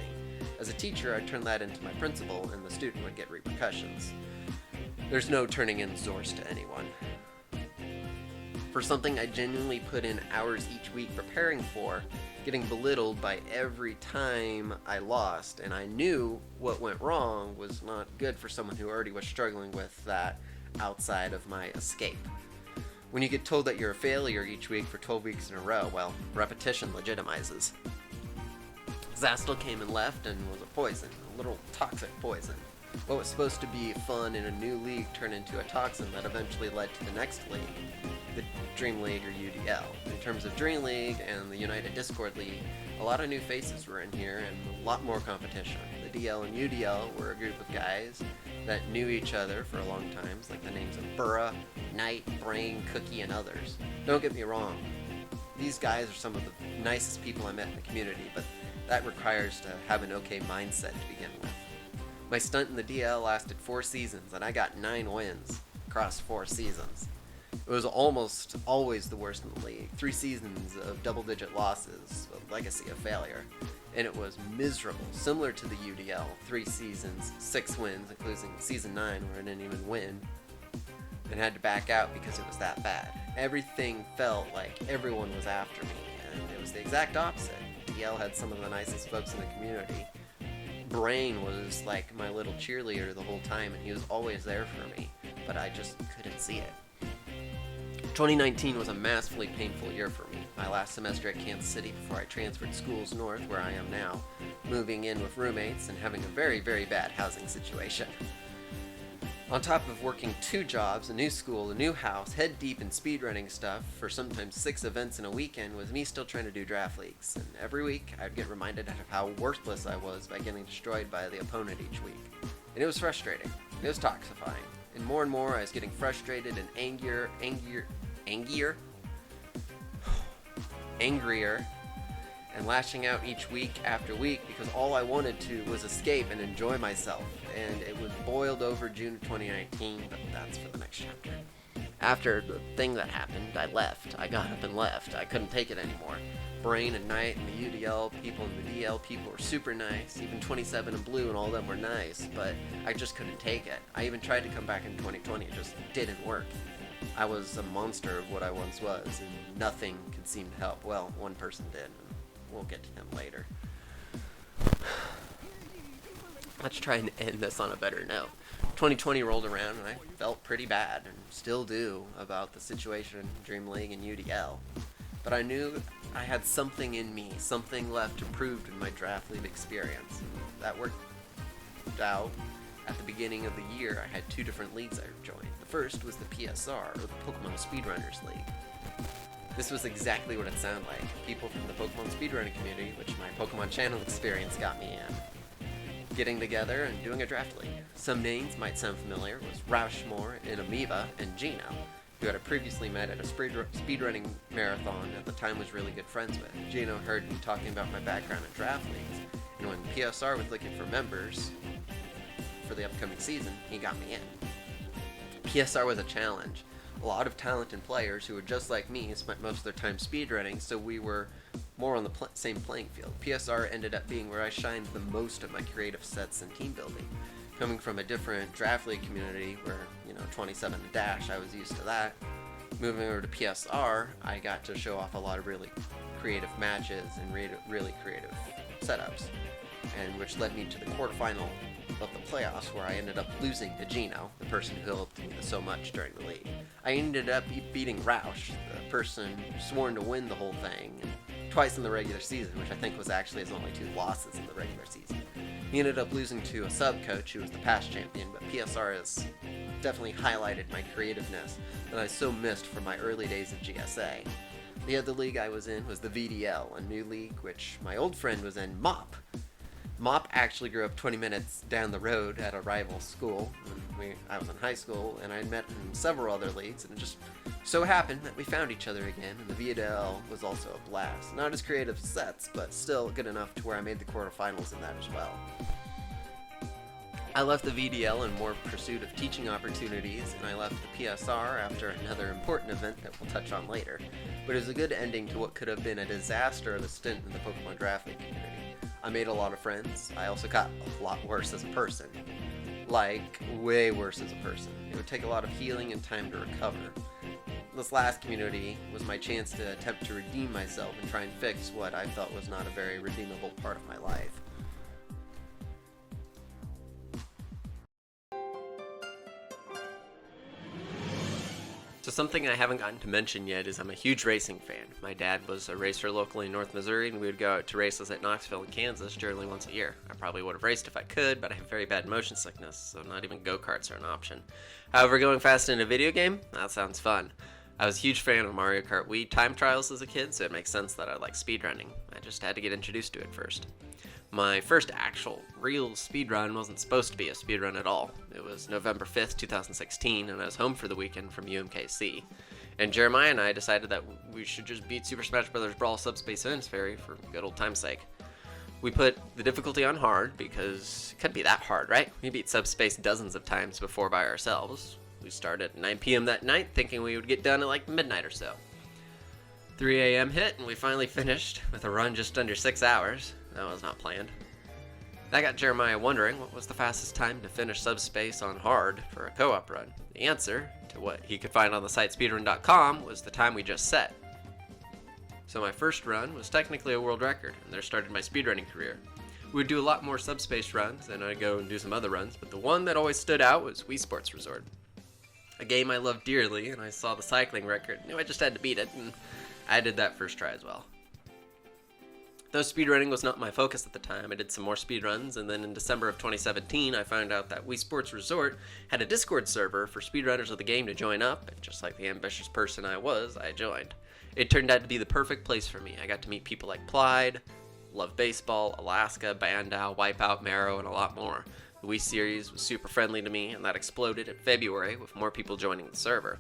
As a teacher, I'd turn that into my principal and the student would get repercussions. There's no turning in Zorse to anyone. For something I genuinely put in hours each week preparing for, getting belittled by every time I lost, and I knew what went wrong was not good for someone who already was struggling with that outside of my escape. When you get told that you're a failure each week for 12 weeks in a row, well, repetition legitimizes. Zastel came and left and was a poison, a little toxic poison. What was supposed to be fun in a new league turned into a toxin that eventually led to the next league, the Dream League or UDL. In terms of Dream League and the United Discord League, a lot of new faces were in here and a lot more competition. The DL and UDL were a group of guys that knew each other for a long time, like the names of Burra, Knight, Brain, Cookie, and others. Don't get me wrong, these guys are some of the nicest people I met in the community, but that requires to have an okay mindset to begin with. My stunt in the DL lasted 4 seasons, and I got 9 wins across 4 seasons. It was almost always the worst in the league. 3 seasons of double-digit losses, a legacy of failure. And it was miserable, similar to the UDL. 3 seasons, 6 wins, including season 9 where I didn't even win. and had to back out because it was that bad. Everything felt like everyone was after me, and it was the exact opposite. DL had some of the nicest folks in the community. Brain was like my little cheerleader the whole time, and he was always there for me, but I just couldn't see it. 2019 was a massively painful year for me. My last semester at Kansas City before I transferred schools north, where I am now, moving in with roommates and having a very, very bad housing situation. On top of working 2 jobs, a new school, a new house, head deep in speedrunning stuff for sometimes 6 events in a weekend, was me still trying to do draft leagues. And every week, I'd get reminded of how worthless I was by getting destroyed by the opponent each week. And it was frustrating. It was toxifying. And more I was getting frustrated and angrier, and lashing out each week after week because all I wanted to was escape and enjoy myself. And it was boiled over June of 2019, but that's for the next chapter. After the thing that happened, I left. I got up and left. I couldn't take it anymore. Brain and Knight and the UDL people and the DL people were super nice. Even 27 and Blue and all of them were nice, but I just couldn't take it. I even tried to come back in 2020. It just didn't work. I was a monster of what I once was, and nothing could seem to help. Well, one person did, and we'll get to him later. Let's try and end this on a better note. 2020 rolled around, and I felt pretty bad, and still do, about the situation in Dream League and UDL. But I knew I had something in me, something left improved in my draft league experience, and that worked out. At the beginning of the year, I had 2 different leagues I joined. The first was the PSR, or the Pokemon Speedrunners League. This was exactly what it sounded like. People from the Pokemon Speedrunning community, which my Pokemon channel experience got me in, getting together and doing a draft league. Some names might sound familiar was Roushmore and Amoeba and Gino, who had previously met at a speedrunning marathon at the time was really good friends with. Gino heard me talking about my background in draft leagues, and when PSR was looking for members for the upcoming season, he got me in. PSR was a challenge. A lot of talented players who were just like me spent most of their time speedrunning, so we were more on the same playing field. PSR ended up being where I shined the most of my creative sets and team building. Coming from a different draft league community where, 27 to dash, I was used to that. Moving over to PSR, I got to show off a lot of really creative matches and really creative setups, and which led me to the quarterfinal of the playoffs, where I ended up losing to Gino, the person who helped me so much during the league. I ended up beating Roush, the person sworn to win the whole thing, twice in the regular season, which I think was actually his only 2 losses in the regular season. He ended up losing to a sub-coach who was the past champion, but PSR has definitely highlighted my creativeness that I so missed from my early days of GSA. The other league I was in was the VDL, a new league which my old friend was in, Mop. Mop actually grew up 20 minutes down the road at a rival school when I was in high school, and I had met in several other leagues, and it just so happened that we found each other again, and the VDL was also a blast. Not as creative sets, but still good enough to where I made the quarterfinals in that as well. I left the VDL in more pursuit of teaching opportunities, and I left the PSR after another important event that we'll touch on later, but it was a good ending to what could have been a disaster of a stint in the Pokemon Draft League community. I made a lot of friends. I also got a lot worse as a person. Like, way worse as a person. It would take a lot of healing and time to recover. This last community was my chance to attempt to redeem myself and try and fix what I felt was not a very redeemable part of my life. So something I haven't gotten to mention yet is I'm a huge racing fan. My dad was a racer locally in North Missouri, and we would go out to races at Knoxville and Kansas generally once a year. I probably would have raced if I could, but I have very bad motion sickness, so not even go-karts are an option. However, going fast in a video game, that sounds fun. I was a huge fan of Mario Kart Wii time trials as a kid, so it makes sense that I like speedrunning. I just had to get introduced to it first. My first actual real speedrun wasn't supposed to be a speedrun at all. It was November 5th, 2016, and I was home for the weekend from UMKC. And Jeremiah and I decided that we should just beat Super Smash Bros. Brawl Subspace Events Fairy for good old time's sake. We put the difficulty on hard because it couldn't be that hard, right? We beat Subspace dozens of times before by ourselves. We started at 9 p.m. that night thinking we would get done at like midnight or so. 3 a.m. hit and we finally finished with a run just under 6 hours. That was not planned. That got Jeremiah wondering what was the fastest time to finish Subspace on hard for a co-op run. The answer, to what he could find on the site speedrun.com, was the time we just set. So my first run was technically a world record, and there started my speedrunning career. We would do a lot more Subspace runs, and I'd go and do some other runs, but the one that always stood out was Wii Sports Resort. A game I loved dearly, and I saw the cycling record, knew I just had to beat it, and I did that first try as well. Though speedrunning was not my focus at the time, I did some more speedruns, and then in December of 2017, I found out that Wii Sports Resort had a Discord server for speedrunners of the game to join up, and just like the ambitious person I was, I joined. It turned out to be the perfect place for me. I got to meet people like Plaid, Love Baseball, Alaska, Bandow, Wipeout, Marrow, and a lot more. The Wii series was super friendly to me, and that exploded in February with more people joining the server.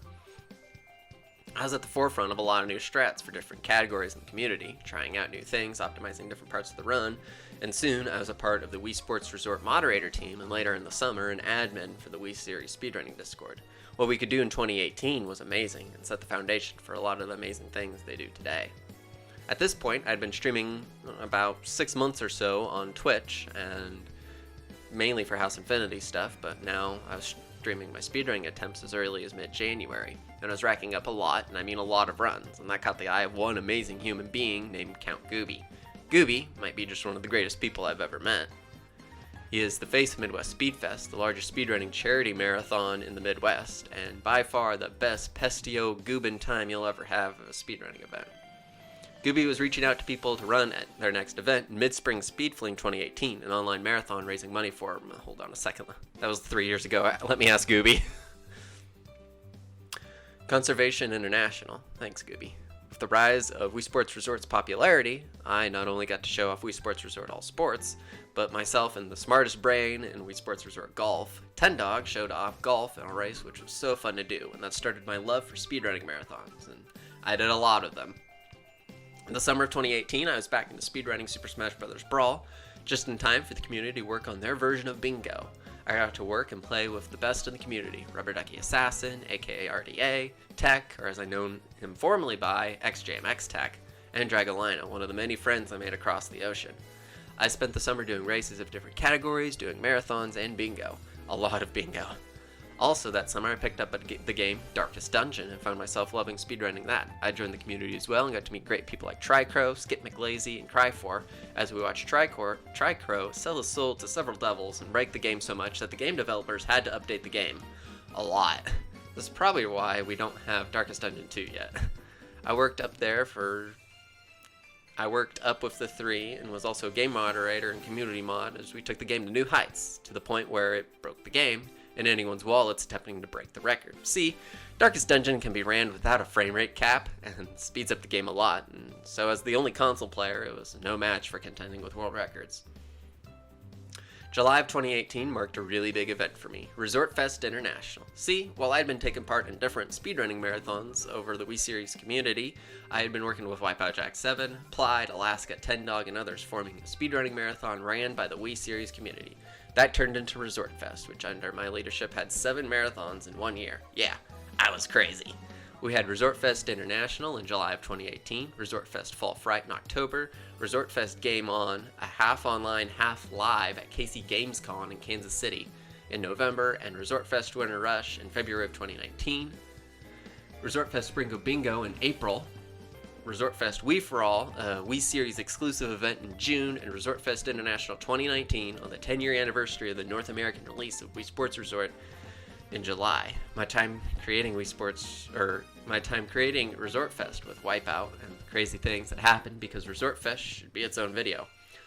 I was at the forefront of a lot of new strats for different categories in the community, trying out new things, optimizing different parts of the run, and soon I was a part of the Wii Sports Resort moderator team, and later in the summer an admin for the Wii Series Speedrunning Discord. What we could do in 2018 was amazing, and set the foundation for a lot of the amazing things they do today. At this point, I'd been streaming about 6 months or so on Twitch, and mainly for House Infinity stuff, but now I was streaming my speedrunning attempts as early as mid-January, and I was racking up a lot, and I mean a lot of runs, and that caught the eye of one amazing human being named Count Gooby. Gooby might be just one of the greatest people I've ever met. He is the face of Midwest Speedfest, the largest speedrunning charity marathon in the Midwest, and by far the best pestio goobin time you'll ever have of a speedrunning event. Gooby was reaching out to people to run at their next event, Mid-Spring Speed Fling 2018, an online marathon raising money for, hold on a second, that was 3 years ago, let me ask Gooby. Conservation International, thanks Gooby. With the rise of Wii Sports Resort's popularity, I not only got to show off Wii Sports Resort All Sports, but myself and the smartest brain in Wii Sports Resort Golf, Ten Dog, showed off golf in a race which was so fun to do, and that started my love for speedrunning marathons, and I did a lot of them. In the summer of 2018, I was back into speedrunning Super Smash Bros. Brawl, just in time for the community to work on their version of Bingo. I got to work and play with the best in the community, Rubber Ducky Assassin, aka RDA, Tech, or as I know him formally by, XJMX Tech, and Dragolina, one of the many friends I made across the ocean. I spent the summer doing races of different categories, doing marathons, and Bingo. A lot of Bingo. Also that summer I picked up the game Darkest Dungeon and found myself loving speedrunning that. I joined the community as well and got to meet great people like Tricrow, Skip McLazy, and Cry4 as we watched Tricrow sell his soul to several devils and break the game so much that the game developers had to update the game. A lot. This is probably why we don't have Darkest Dungeon 2 yet. I worked up with the three and was also game moderator and community mod as we took the game to new heights, to the point where it broke the game, and anyone's wallets attempting to break the record. See, Darkest Dungeon can be ran without a frame rate cap, and speeds up the game a lot, and so as the only console player, it was no match for contending with world records. July of 2018 marked a really big event for me, Resort Fest International. See, while I'd been taking part in different speedrunning marathons over the Wii Series community, I had been working with Wipeout Jack 7, Plaid, Alaska, Ten Dog, and others forming a speedrunning marathon ran by the Wii Series community. That turned into Resort Fest, which under my leadership had 7 marathons in 1 year. Yeah, I was crazy. We had Resort Fest International in July of 2018, Resort Fest Fall Fright in October, Resort Fest Game On, a half online, half live at KC Gamescom in Kansas City in November, and Resort Fest Winter Rush in February of 2019, Resort Fest Springo Bingo in April, Resort Fest Wii For All, a Wii Series exclusive event in June, and Resort Fest International 2019 on the 10-year anniversary of the North American release of Wii Sports Resort in July. My time creating Resort Fest with Wipeout and the crazy things that happened because Resort Fest should be its own video.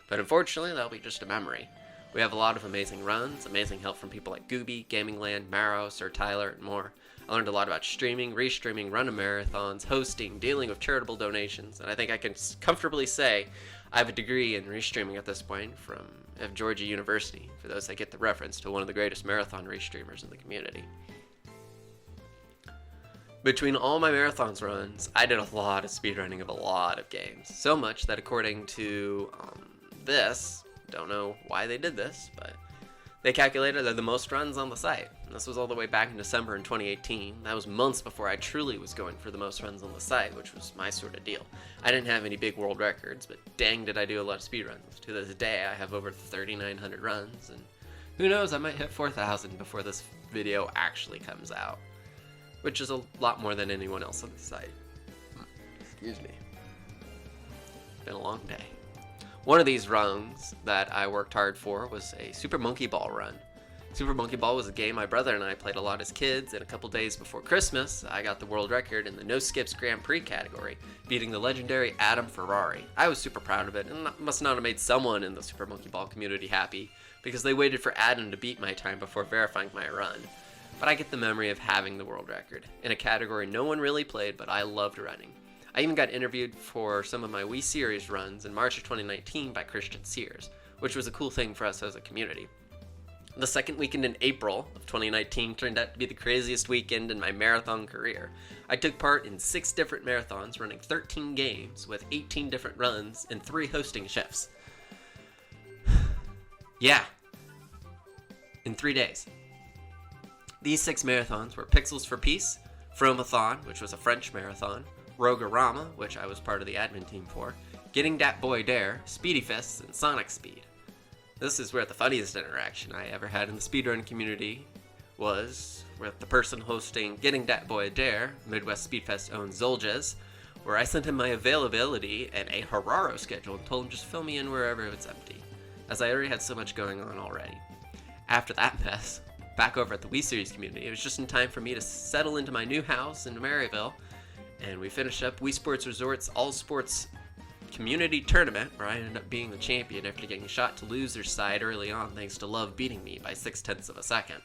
But unfortunately, that'll be just a memory. We have a lot of amazing runs, amazing help from people like Gooby, Gaming Land, Marrow, Sir Tyler, and more. I learned a lot about streaming, restreaming, running marathons, hosting, dealing with charitable donations, and I think I can comfortably say I have a degree in restreaming at this point from Georgia University, for those that get the reference to one of the greatest marathon restreamers in the community. Between all my marathons runs, I did a lot of speedrunning of a lot of games. So much that according to this, don't know why they did this, but they calculated they're the most runs on the site. This was all the way back in December in 2018. That was months before I truly was going for the most runs on the site, which was my sort of deal. I didn't have any big world records, but dang did I do a lot of speedruns. To this day, I have over 3,900 runs, and who knows, I might hit 4,000 before this video actually comes out, which is a lot more than anyone else on the site. Excuse me. It's been a long day. One of these runs that I worked hard for was a Super Monkey Ball run. Super Monkey Ball was a game my brother and I played a lot as kids, and a couple days before Christmas, I got the world record in the No Skips Grand Prix category, beating the legendary Adam Ferrari. I was super proud of it, and that must not have made someone in the Super Monkey Ball community happy, because they waited for Adam to beat my time before verifying my run. But I get the memory of having the world record, in a category no one really played, but I loved running. I even got interviewed for some of my Wii Series runs in March of 2019 by Christian Sears, which was a cool thing for us as a community. The second weekend in April of 2019 turned out to be the craziest weekend in my marathon career. I took part in 6 different marathons, running 13 games with 18 different runs and 3 hosting shifts. Yeah. In 3 days. These 6 marathons were Pixels for Peace, Fromathon, which was a French marathon, Rogorama, which I was part of the admin team for, Getting Dat Boy Dare, Speedy Fists, and Sonic Speed. This is where the funniest interaction I ever had in the speedrun community was with the person hosting Getting Dat Boy Dare, Midwest Speedfest owned Zoljes, where I sent him my availability and a Hararo schedule and told him just fill me in wherever it's empty, as I already had so much going on already. After that mess, back over at the Wii Series community, it was just in time for me to settle into my new house in Maryville, and we finished up Wii Sports Resort's all-sports community tournament, where I ended up being the champion after getting shot to loser's side early on thanks to Love beating me by 0.6 of a second.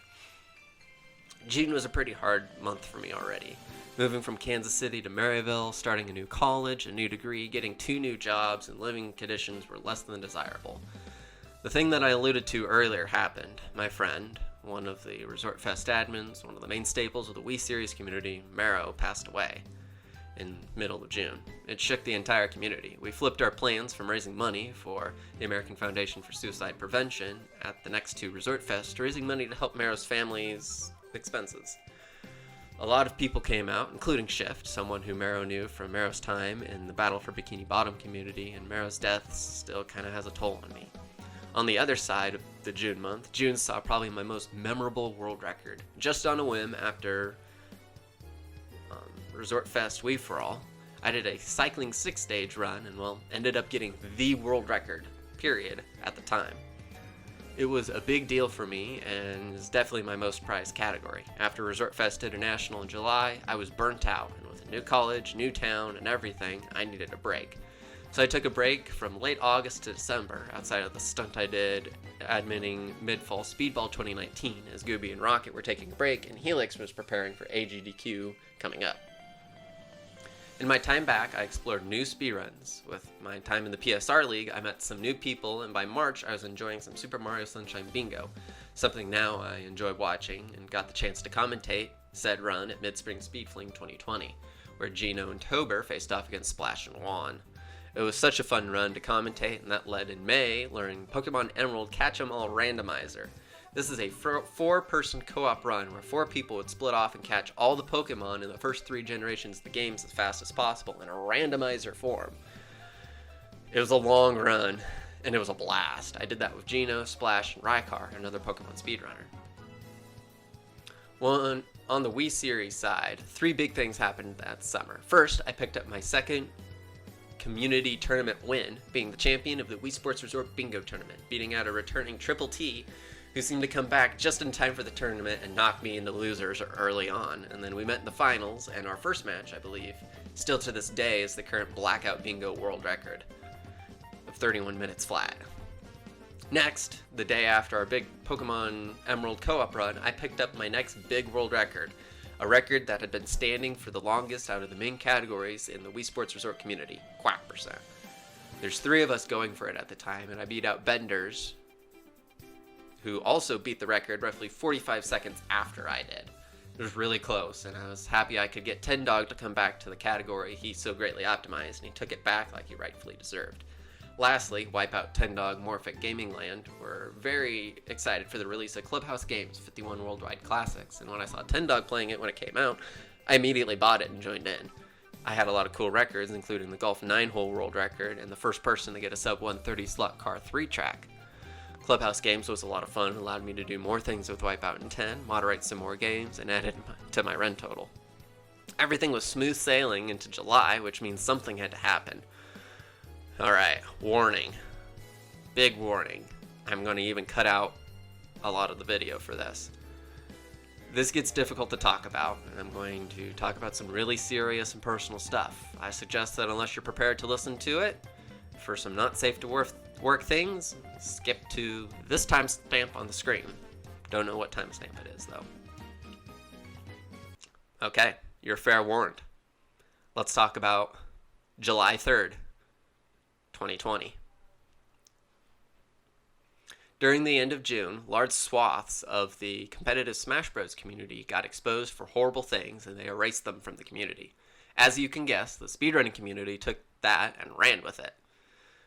June was a pretty hard month for me already. Moving from Kansas City to Maryville, starting a new college, a new degree, getting 2 new jobs, and living conditions were less than desirable. The thing that I alluded to earlier happened. My friend, one of the Resort Fest admins, one of the main staples of the Wii Series community, Maro, passed away in middle of June. It shook the entire community. We flipped our plans from raising money for the American Foundation for Suicide Prevention at the next 2 Resort Fest to raising money to help Maro's family's expenses. A lot of people came out, including Shift, someone who Maro knew from Maro's time in the Battle for Bikini Bottom community, and Maro's death still kind of has a toll on me. On the other side of the June month, June saw probably my most memorable world record. Just on a whim after Resort Fest Wii For All, I did a cycling 6-stage run and, well, ended up getting the world record, period, at the time. It was a big deal for me and is definitely my most prized category. After Resort Fest International in July, I was burnt out, and with a new college, new town, and everything, I needed a break. So I took a break from late August to December, outside of the stunt I did adminning Mid-Fall Speedball 2019, as Gooby and Rocket were taking a break, and Helix was preparing for AGDQ coming up. In my time back, I explored new speedruns. With my time in the PSR League, I met some new people, and by March, I was enjoying some Super Mario Sunshine Bingo, something now I enjoy watching, and got the chance to commentate said run at Mid-Spring Speed Fling 2020, where Gino and Tober faced off against Splash and Juan. It was such a fun run to commentate, and that led in May learning Pokemon Emerald Catch 'em All Randomizer. This is a 4-person co-op run where 4 people would split off and catch all the Pokemon in the first 3 generations of the games as fast as possible in a randomizer form. It was a long run, and it was a blast. I did that with Gino, Splash, and Rykar, another Pokemon speedrunner. On the Wii Series side, 3 big things happened that summer. First, I picked up my second community tournament win, being the champion of the Wii Sports Resort Bingo Tournament, beating out a returning Triple T who seemed to come back just in time for the tournament and knock me into losers early on. And then we met in the finals, and our first match, I believe, still to this day is the current Blackout Bingo world record of 31 minutes flat. Next, the day after our big Pokemon Emerald co-op run, I picked up my next big world record, a record that had been standing for the longest out of the main categories in the Wii Sports Resort community, Quack percent. There's 3 of us going for it at the time, and I beat out Benders, who also beat the record roughly 45 seconds after I did. It was really close, and I was happy I could get Tendog to come back to the category he so greatly optimized, and he took it back like he rightfully deserved. Lastly, Wipeout 10 Dog Morphic Gaming Land were very excited for the release of Clubhouse Games 51 Worldwide Classics, and when I saw 10 Dog playing it when it came out, I immediately bought it and joined in. I had a lot of cool records, including the Golf 9-hole world record and the first person to get a sub 130 slot car 3-track. Clubhouse Games was a lot of fun and allowed me to do more things with Wipeout in 10, moderate some more games, and add it to my run total. Everything was smooth sailing into July, which means something had to happen. Alright, warning. Big warning. I'm going to even cut out a lot of the video for this. This gets difficult to talk about, and I'm going to talk about some really serious and personal stuff. I suggest that unless you're prepared to listen to it, for some not safe to work things, skip to this timestamp on the screen. Don't know what timestamp it is, though. Okay, you're fair warned. Let's talk about July 3rd, 2020. During the end of June, large swaths of the competitive Smash Bros. Community got exposed for horrible things, and they erased them from the community. As you can guess, the speedrunning community took that and ran with it.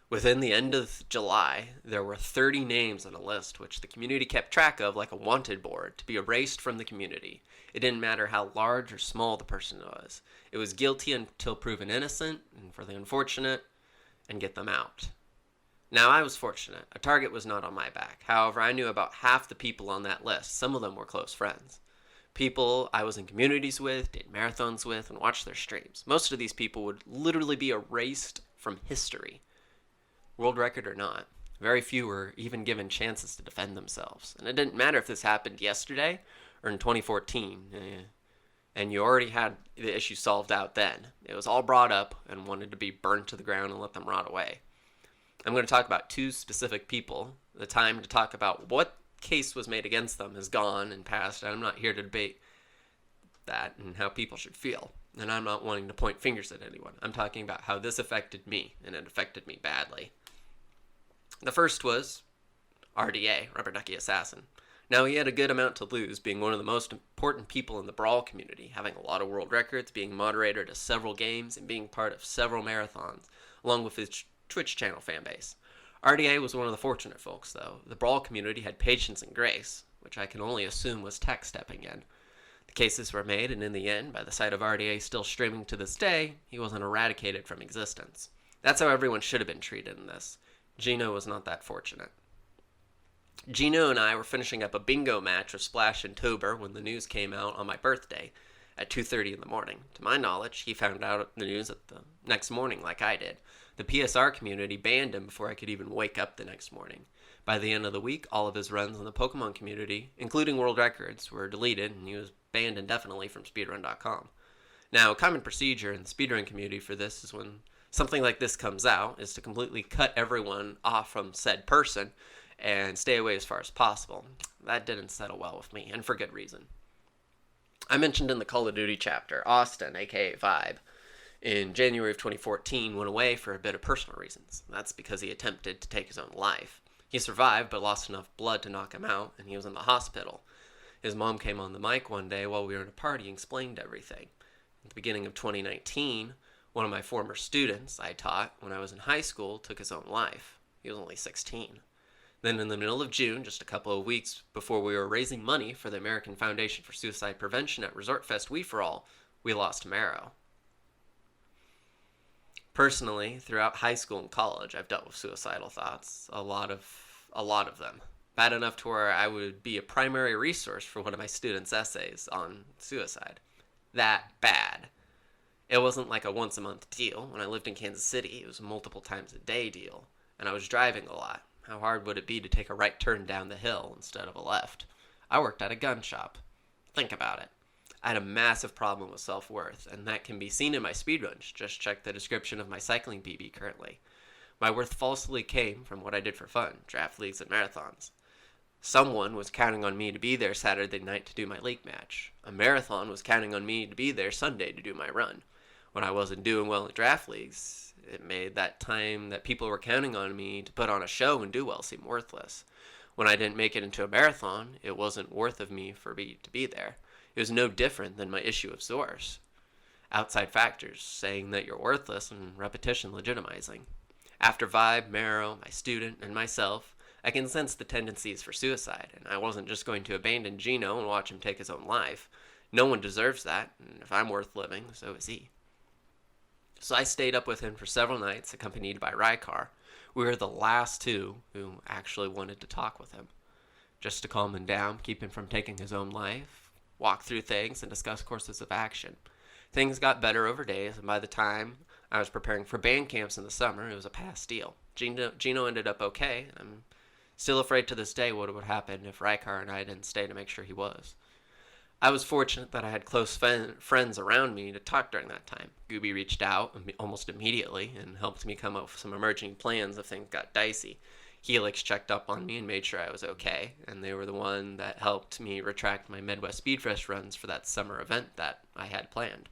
Within the end of July, there were 30 names on a list which the community kept track of like a wanted board to be erased from the community. It didn't matter how large or small the person was. It was guilty until proven innocent, and for the unfortunate, and get them out. Now, I was fortunate. A target was not on my back. However, I knew about half the people on that list. Some of them were close friends. People I was in communities with, did marathons with, and watched their streams. Most of these people would literally be erased from history. World record or not. Very few were even given chances to defend themselves. And it didn't matter if this happened yesterday or in 2014. And you already had the issue solved out then. It was all brought up and wanted to be burned to the ground and let them rot away. I'm going to talk about two specific people. The time to talk about what case was made against them has gone and passed, and I'm not here to debate that and how people should feel. And I'm not wanting to point fingers at anyone. I'm talking about how this affected me, and it affected me badly. The first was RDA, Rubber Ducky Assassin. Now, he had a good amount to lose, being one of the most important people in the Brawl community, having a lot of world records, being moderator to several games, and being part of several marathons, along with his Twitch channel fanbase. RDA was one of the fortunate folks, though. The Brawl community had patience and grace, which I can only assume was tech stepping in. The cases were made, and in the end, by the sight of RDA still streaming to this day, he wasn't eradicated from existence. That's how everyone should have been treated in this. Gino was not that fortunate. Gino and I were finishing up a bingo match with Splash and Tober when the news came out on my birthday at 2:30 in the morning. To my knowledge, he found out the news at the next morning like I did. The PSR community banned him before I could even wake up the next morning. By the end of the week, all of his runs in the Pokemon community, including world records, were deleted, and he was banned indefinitely from speedrun.com. Now, a common procedure in the speedrun community for this is when something like this comes out, is to completely cut everyone off from said person and stay away as far as possible. That didn't settle well with me, and for good reason. I mentioned in the Call of Duty chapter, Austin, aka Vibe, in January of 2014, went away for a bit of personal reasons. That's because he attempted to take his own life. He survived, but lost enough blood to knock him out, and he was in the hospital. His mom came on the mic one day while we were in a party and explained everything. At the beginning of 2019, one of my former students I taught when I was in high school took his own life. He was only 16. Then in the middle of June, just a couple of weeks before we were raising money for the American Foundation for Suicide Prevention at Resort Fest We For All, we lost Marrow. Personally, throughout high school and college, I've dealt with suicidal thoughts, a lot of them. Bad enough to where I would be a primary resource for one of my students' essays on suicide. That bad. It wasn't like a once-a-month deal. When I lived in Kansas City, it was a multiple times a day deal, and I was driving a lot. How hard would it be to take a right turn down the hill instead of a left? I worked at a gun shop. Think about it. I had a massive problem with self-worth, and that can be seen in my speedruns. Just check the description of my cycling PB currently. My worth falsely came from what I did for fun, draft leagues and marathons. Someone was counting on me to be there Saturday night to do my league match. A marathon was counting on me to be there Sunday to do my run. When I wasn't doing well in draft leagues, it made that time that people were counting on me to put on a show and do well seem worthless. When I didn't make it into a marathon, it wasn't worth of me for me to be there. It was no different than my issue of source. Outside factors saying that you're worthless and repetition legitimizing. After Vibe, Marrow, my student, and myself, I can sense the tendencies for suicide, and I wasn't just going to abandon Gino and watch him take his own life. No one deserves that, and if I'm worth living, so is he. So I stayed up with him for several nights, accompanied by Rykar. We were the last two who actually wanted to talk with him, just to calm him down, keep him from taking his own life, walk through things, and discuss courses of action. Things got better over days, and by the time I was preparing for band camps in the summer, it was a past deal. Gino ended up okay. I'm still afraid to this day what would happen if Rykar and I didn't stay to make sure he was. I was fortunate that I had close friends around me to talk during that time. Gooby reached out almost immediately and helped me come up with some emerging plans if things got dicey. Helix checked up on me and made sure I was okay, and they were the one that helped me retract my Midwest Speedfest runs for that summer event that I had planned.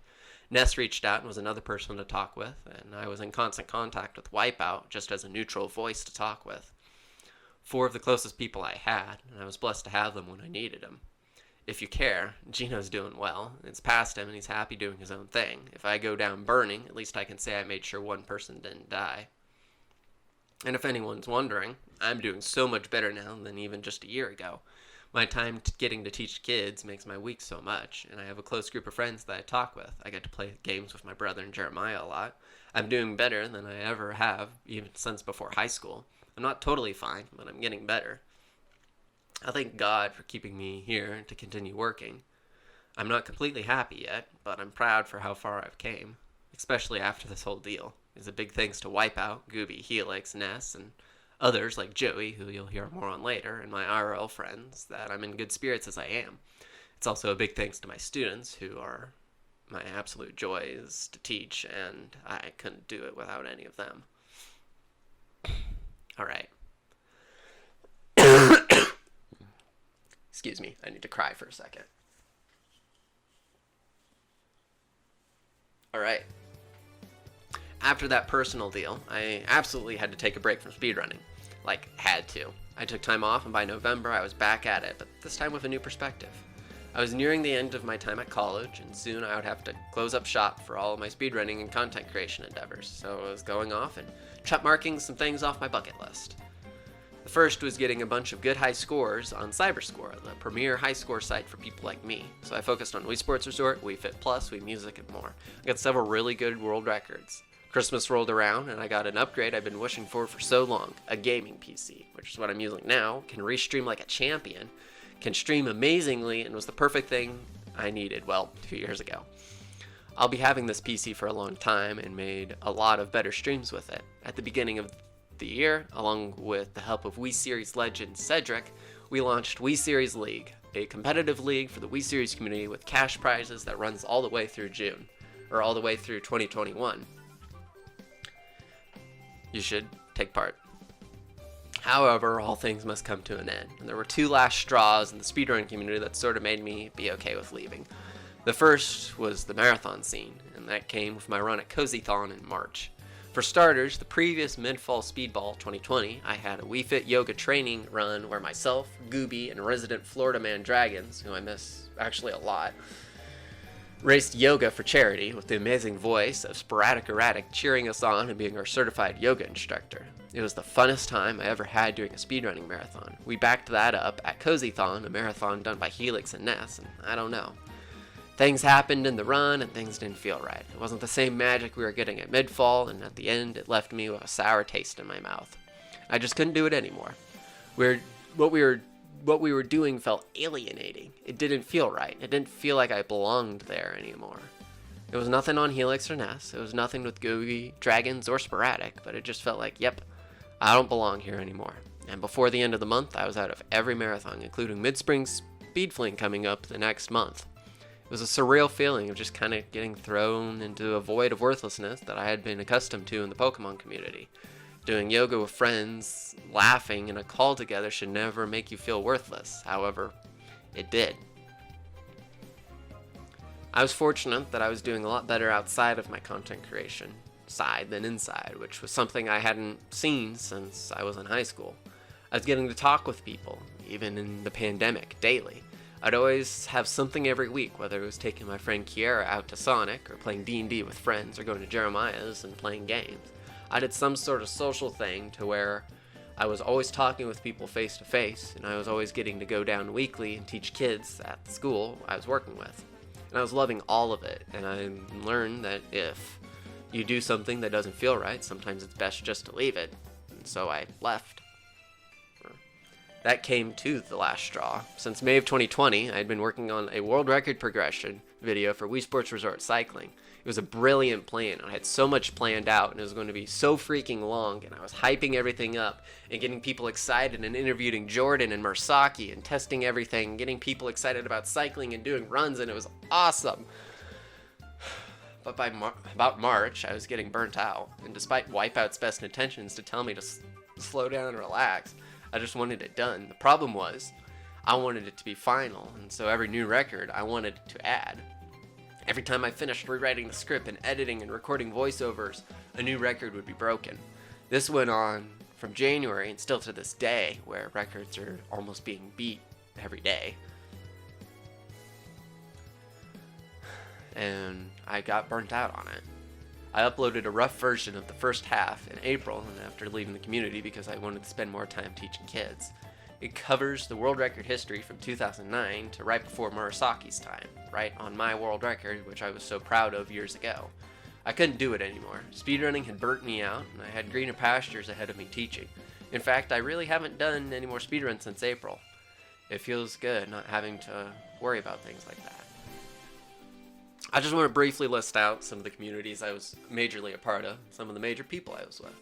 Ness reached out and was another person to talk with, and I was in constant contact with Wipeout just as a neutral voice to talk with. 4 of the closest people I had, and I was blessed to have them when I needed them. If you care, Gino's doing well. It's past him and he's happy doing his own thing. If I go down burning, at least I can say I made sure one person didn't die. And if anyone's wondering, I'm doing so much better now than even just a year ago. My time getting to teach kids makes my week so much, and I have a close group of friends that I talk with. I get to play games with my brother and Jeremiah a lot. I'm doing better than I ever have, even since before high school. I'm not totally fine, but I'm getting better. I thank God for keeping me here to continue working. I'm not completely happy yet, but I'm proud for how far I've came, especially after this whole deal. It's a big thanks to Wipeout, Gooby, Helix, Ness, and others like Joey, who you'll hear more on later, and my IRL friends, that I'm in good spirits as I am. It's also a big thanks to my students, who are my absolute joys to teach, and I couldn't do it without any of them. Alright. Excuse me, I need to cry for a second. Alright. After that personal deal, I absolutely had to take a break from speedrunning. Like, had to. I took time off, and by November I was back at it, but this time with a new perspective. I was nearing the end of my time at college, and soon I would have to close up shop for all of my speedrunning and content creation endeavors, so I was going off and marking some things off my bucket list. The first was getting a bunch of good high scores on Cyberscore, the premier high score site for people like me. So I focused on Wii Sports Resort, Wii Fit Plus, Wii Music, and more. I got several really good world records. Christmas rolled around, and I got an upgrade I've been wishing for so long, a gaming PC, which is what I'm using now, can restream like a champion, can stream amazingly, and was the perfect thing I needed, 2 years ago. I'll be having this PC for a long time and made a lot of better streams with it. At the beginning of the year, along with the help of Wii Series legend Cedric, we launched Wii Series League, a competitive league for the Wii Series community with cash prizes that runs all the way through June, or all the way through 2021. You should take part. However, all things must come to an end, and there were 2 last straws in the speedrunning community that sort of made me be okay with leaving. The first was the marathon scene, and that came with my run at Cozython in March. For starters, the previous mid-fall Speedball 2020, I had a Wii Fit yoga training run where myself, Gooby, and resident Florida man Dragons, who I miss actually a lot, raced yoga for charity with the amazing voice of Sporadic Erratic cheering us on and being our certified yoga instructor. It was the funnest time I ever had doing a speedrunning marathon. We backed that up at Cozython, a marathon done by Helix and Ness, and I don't know. Things happened in the run, and things didn't feel right. It wasn't the same magic we were getting at mid-fall, and at the end, it left me with a sour taste in my mouth. I just couldn't do it anymore. What we were doing felt alienating. It didn't feel right. It didn't feel like I belonged there anymore. It was nothing on Helix or Ness. It was nothing with Gooby, Dragons, or Sporadic, but it just felt like, yep, I don't belong here anymore. And before the end of the month, I was out of every marathon, including Mid-Spring Speed Fling coming up the next month. It was a surreal feeling of just kind of getting thrown into a void of worthlessness that I had been accustomed to in the Pokemon community. Doing yoga with friends, laughing, and a call together should never make you feel worthless. However, it did. I was fortunate that I was doing a lot better outside of my content creation side than inside, which was something I hadn't seen since I was in high school. I was getting to talk with people, even in the pandemic, daily. I'd always have something every week, whether it was taking my friend Kiera out to Sonic, or playing D&D with friends, or going to Jeremiah's and playing games. I did some sort of social thing to where I was always talking with people face to face, and I was always getting to go down weekly and teach kids at the school I was working with. And I was loving all of it, and I learned that if you do something that doesn't feel right, sometimes it's best just to leave it. And so I left. That came to the last straw. Since May of 2020, I had been working on a world record progression video for Wii Sports Resort Cycling. It was a brilliant plan. I had so much planned out, and it was going to be so freaking long, and I was hyping everything up and getting people excited and interviewing Jordan and Merasaki and testing everything and getting people excited about cycling and doing runs, and it was awesome. But by about March, I was getting burnt out, and despite Wipeout's best intentions to tell me to slow down and relax, I just wanted it done. The problem was, I wanted it to be final, and so every new record I wanted to add. Every time I finished rewriting the script and editing and recording voiceovers, a new record would be broken. This went on from January and still to this day, where records are almost being beat every day. And I got burnt out on it. I uploaded a rough version of the first half in April and after leaving the community because I wanted to spend more time teaching kids. It covers the world record history from 2009 to right before Murasaki's time, right on my world record, which I was so proud of years ago. I couldn't do it anymore. Speedrunning had burnt me out, and I had greener pastures ahead of me teaching. In fact, I really haven't done any more speedruns since April. It feels good not having to worry about things like that. I just want to briefly list out some of the communities I was majorly a part of, some of the major people I was with.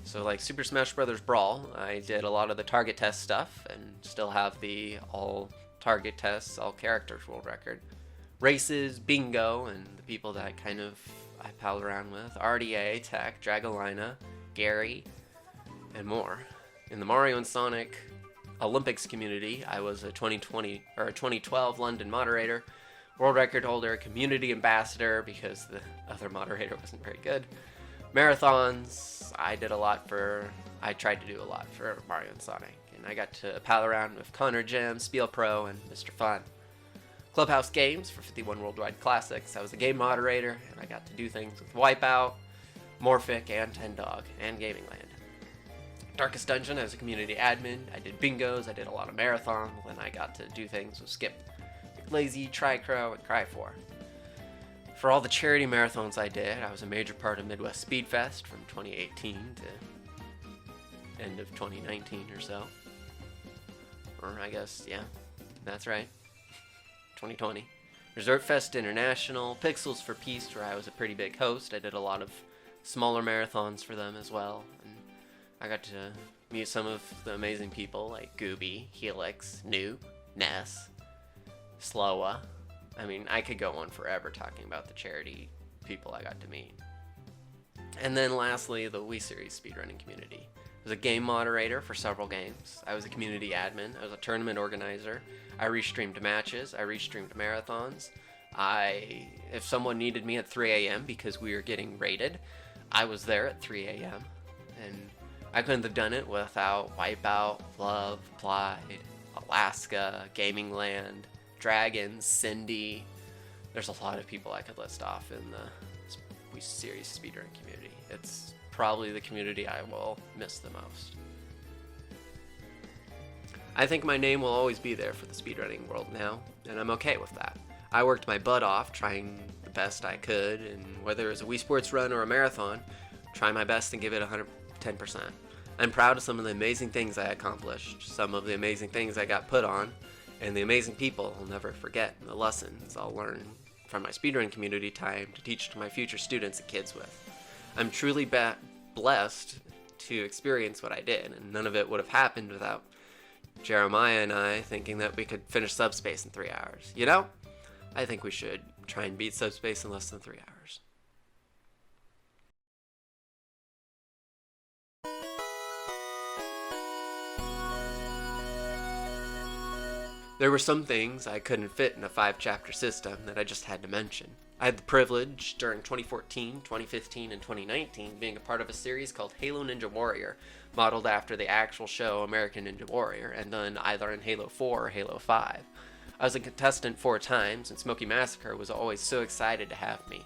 So like Super Smash Bros. Brawl, I did a lot of the target test stuff and still have the all target tests, all characters world record. Races, bingo, and the people that I palled around with, RDA, Tech, Dragolina, Gary, and more. In the Mario and Sonic Olympics community, I was a 2012 London moderator, world record holder, community ambassador because the other moderator wasn't very good. Marathons, I tried to do a lot for Mario and Sonic, and I got to pal around with Connor Jim, Spiel Pro, and Mr. Fun. Clubhouse Games for 51 Worldwide Classics, I was a game moderator, and I got to do things with Wipeout, Morphic, and Ten Dog, and Gaming Land. Darkest Dungeon, I was a community admin, I did bingos, I did a lot of marathons, and I got to do things with Skip, Lazy, Tricrow, and Cry4. For all the charity marathons I did, I was a major part of Midwest Speed Fest from 2018 to end of 2019 or so. Or I guess, yeah, that's right, 2020. Resort Fest International, Pixels for Peace, where I was a pretty big host. I did a lot of smaller marathons for them as well. And I got to meet some of the amazing people like Gooby, Helix, Noob, Ness, Slowa. I mean, I could go on forever talking about the charity people I got to meet. And then lastly, the Wii Series speedrunning community. I was a game moderator for several games. I was a community admin. I was a tournament organizer. I restreamed matches. I restreamed marathons. If someone needed me at 3 a.m. because we were getting raided, I was there at 3 a.m. And I couldn't have done it without Wipeout, Love, Clyde, Alaska, Gaming Land, Dragons, Cindy. There's a lot of people I could list off in the Wii Series speedrunning community. It's probably the community I will miss the most. I think my name will always be there for the speedrunning world now, and I'm okay with that. I worked my butt off trying the best I could, and whether it was a Wii Sports run or a marathon, try my best and give it 110%. I'm proud of some of the amazing things I accomplished, some of the amazing things I got put on, and the amazing people I'll never forget, and the lessons I'll learn from my speedrun community time to teach to my future students and kids with. I'm truly blessed to experience what I did, and none of it would have happened without Jeremiah and I thinking that we could finish Subspace in 3 hours. You know, I think we should try and beat Subspace in less than 3 hours. There were some things I couldn't fit in a 5-chapter system that I just had to mention. I had the privilege during 2014, 2015, and 2019 being a part of a series called Halo Ninja Warrior, modeled after the actual show American Ninja Warrior, and done either in Halo 4 or Halo 5. I was a contestant 4 times, and Smoky Massacre was always so excited to have me.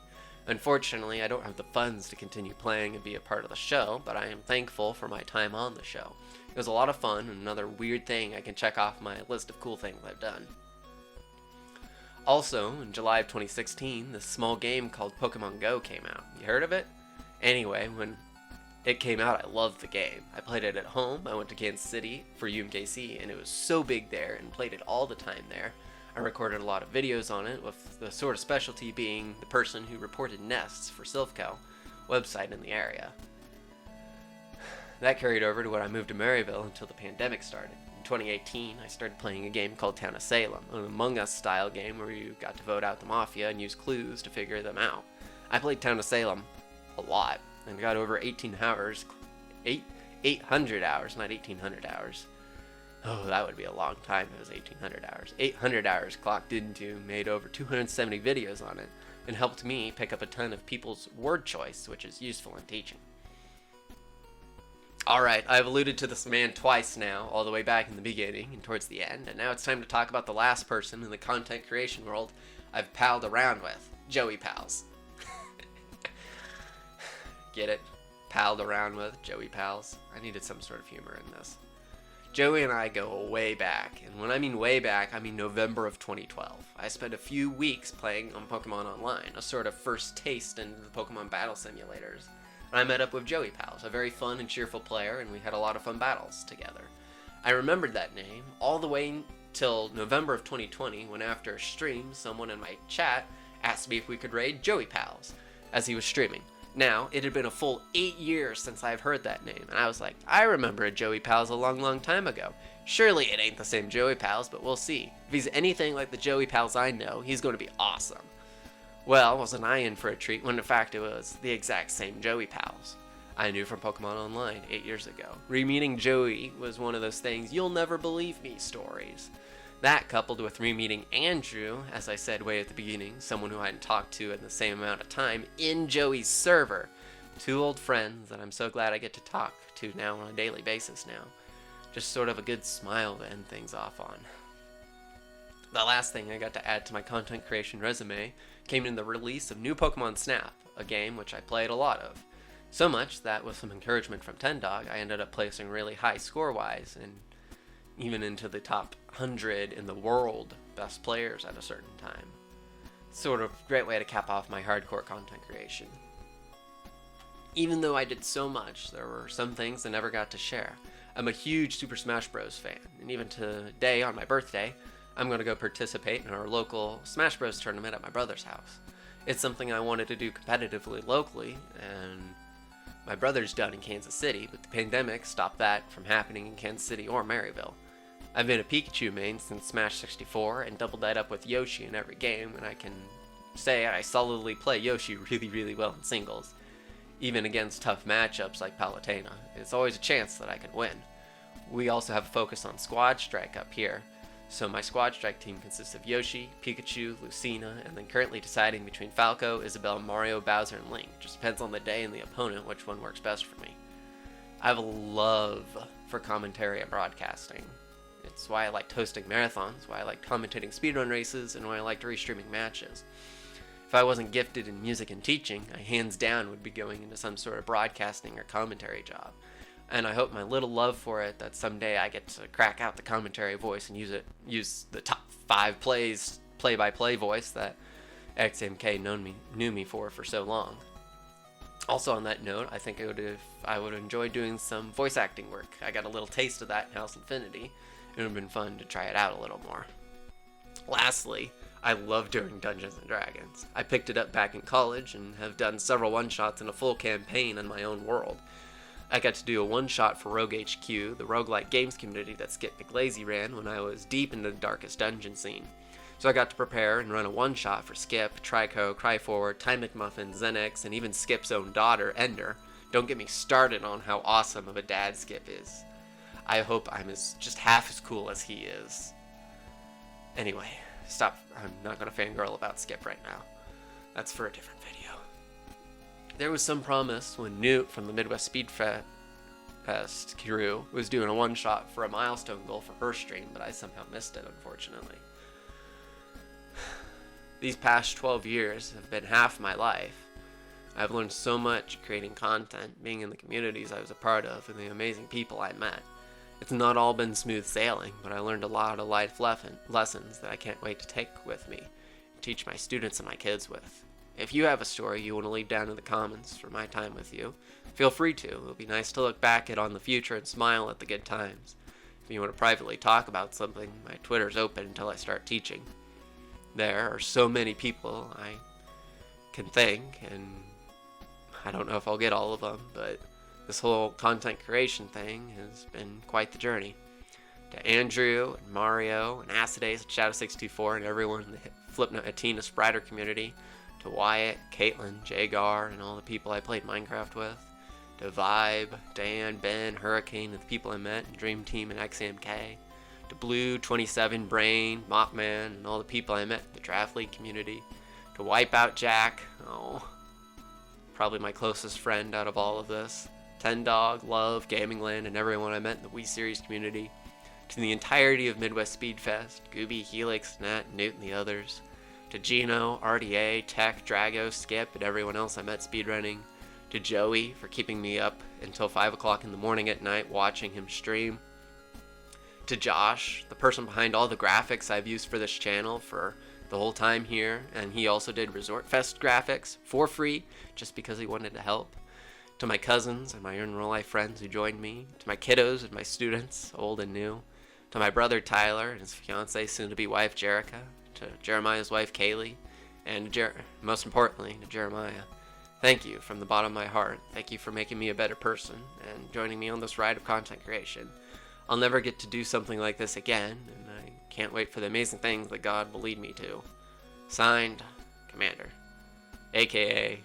Unfortunately, I don't have the funds to continue playing and be a part of the show, but I am thankful for my time on the show. It was a lot of fun and another weird thing I can check off my list of cool things I've done. Also, in July of 2016, this small game called Pokemon Go came out. You heard of it? Anyway, when it came out, I loved the game. I played it at home. I went to Kansas City for UMKC, and it was so big there and played it all the time there. I recorded a lot of videos on it, with the sort of specialty being the person who reported nests for Silphco website in the area. That carried over to when I moved to Maryville until the pandemic started. In 2018, I started playing a game called Town of Salem, an Among Us style game where you got to vote out the Mafia and use clues to figure them out. I played Town of Salem a lot and got over 800 hours, not 1800 hours. Oh, that would be a long time if it was 1800 hours. 800 hours clocked into, made over 270 videos on it, and helped me pick up a ton of people's word choice, which is useful in teaching. Alright, I've alluded to this man twice now, all the way back in the beginning and towards the end, and now it's time to talk about the last person in the content creation world I've palled around with, Joey Pals. Get it? Palled around with, Joey Pals. I needed some sort of humor in this. Joey and I go way back, and when I mean way back, I mean November of 2012. I spent a few weeks playing on Pokemon Online, a sort of first taste into the Pokemon battle simulators. And I met up with Joey Pals, a very fun and cheerful player, and we had a lot of fun battles together. I remembered that name all the way till November of 2020, when after a stream, someone in my chat asked me if we could raid Joey Pals, as he was streaming. Now, it had been a full 8 years since I've heard that name, and I was like, I remember a Joey Pals a long time ago. Surely it ain't the same Joey Pals, but we'll see. If he's anything like the Joey Pals I know, he's going to be awesome. Well, wasn't I in for a treat when in fact it was the exact same Joey Pals I knew from Pokemon Online 8 years ago. Re-meeting Joey was one of those things you'll never believe me stories. That, coupled with re-meeting Andrew, as I said way at the beginning, someone who I hadn't talked to in the same amount of time, in Joey's server. Two old friends that I'm so glad I get to talk to now on a daily basis now. Just sort of a good smile to end things off on. The last thing I got to add to my content creation resume came in the release of new Pokemon Snap, a game which I played a lot of. So much that with some encouragement from Tendog, I ended up placing really high score-wise, and even into the top 100 in the world best players at a certain time. Sort of great way to cap off my hardcore content creation. Even though I did so much, there were some things I never got to share. I'm a huge Super Smash Bros. Fan, and even today, on my birthday, I'm going to go participate in our local Smash Bros. Tournament at my brother's house. It's something I wanted to do competitively locally, and my brother's done in Kansas City, but the pandemic stopped that from happening in Kansas City or Maryville. I've been a Pikachu main since Smash 64 and doubled that up with Yoshi in every game, and I can say I solidly play Yoshi really well in singles. Even against tough matchups like Palutena, it's always a chance that I can win. We also have a focus on Squad Strike up here, so my Squad Strike team consists of Yoshi, Pikachu, Lucina, and then currently deciding between Falco, Isabelle, Mario, Bowser, and Link. Just depends on the day and the opponent which one works best for me. I have a love for commentary and broadcasting. It's why I liked hosting marathons, why I liked commentating speedrun races, and why I liked restreaming matches. If I wasn't gifted in music and teaching, I hands down would be going into some sort of broadcasting or commentary job. And I hope my little love for it, that someday I get to crack out the commentary voice and use the top 5 plays, play-by-play voice that XMK knew me for so long. Also on that note, I think I would enjoy doing some voice acting work. I got a little taste of that in House Infinity. It would have been fun to try it out a little more. Lastly, I love doing Dungeons & Dragons. I picked it up back in college and have done several one-shots and a full campaign in my own world. I got to do a one-shot for Rogue HQ, the roguelike games community that Skip McLazy ran when I was deep into the darkest dungeon scene. So I got to prepare and run a one-shot for Skip, Trico, Cryforward, Time McMuffin, Xenix, and even Skip's own daughter, Ender. Don't get me started on how awesome of a dad Skip is. I hope I'm just half as cool as he is. Anyway, stop. I'm not going to fangirl about Skip right now. That's for a different video. There was some promise when Newt from the Midwest Speedfest crew was doing a one-shot for a milestone goal for her stream, but I somehow missed it, unfortunately. These past 12 years have been half my life. I've learned so much creating content, being in the communities I was a part of, and the amazing people I met. It's not all been smooth sailing, but I learned a lot of life lessons that I can't wait to take with me and teach my students and my kids with. If you have a story you want to leave down in the comments from my time with you, feel free to. It'll be nice to look back at on the future and smile at the good times. If you want to privately talk about something, my Twitter's open until I start teaching. There are so many people I can thank, and I don't know if I'll get all of them, but this whole content creation thing has been quite the journey. To Andrew, and Mario, and Acidace, and Shadow624, and everyone in the Flipnote Hatena Sprider community. To Wyatt, Caitlin, Jagar, and all the people I played Minecraft with. To Vibe, Dan, Ben, Hurricane, and the people I met in Dream Team and XMK. To Blue, 27, Brain, Mothman, and all the people I met in the Draft League community. To Wipeout Jack, probably my closest friend out of all of this. Ten Dog, Love, Gaming Land, and everyone I met in the Wii Series community. To the entirety of Midwest Speedfest, Gooby, Helix, Nat, Newt, and the others. To Gino, RDA, Tech, Drago, Skip, and everyone else I met speedrunning. To Joey for keeping me up until 5 o'clock in the morning at night watching him stream. To Josh, the person behind all the graphics I've used for this channel for the whole time here, and he also did Resort Fest graphics for free just because he wanted to help. To my cousins and my in real life friends who joined me. To my kiddos and my students, old and new. To my brother Tyler and his fiancée, soon-to-be wife Jerica. To Jeremiah's wife Kaylee. And most importantly, to Jeremiah. Thank you from the bottom of my heart. Thank you for making me a better person and joining me on this ride of content creation. I'll never get to do something like this again, and I can't wait for the amazing things that God will lead me to. Signed, Commander, aka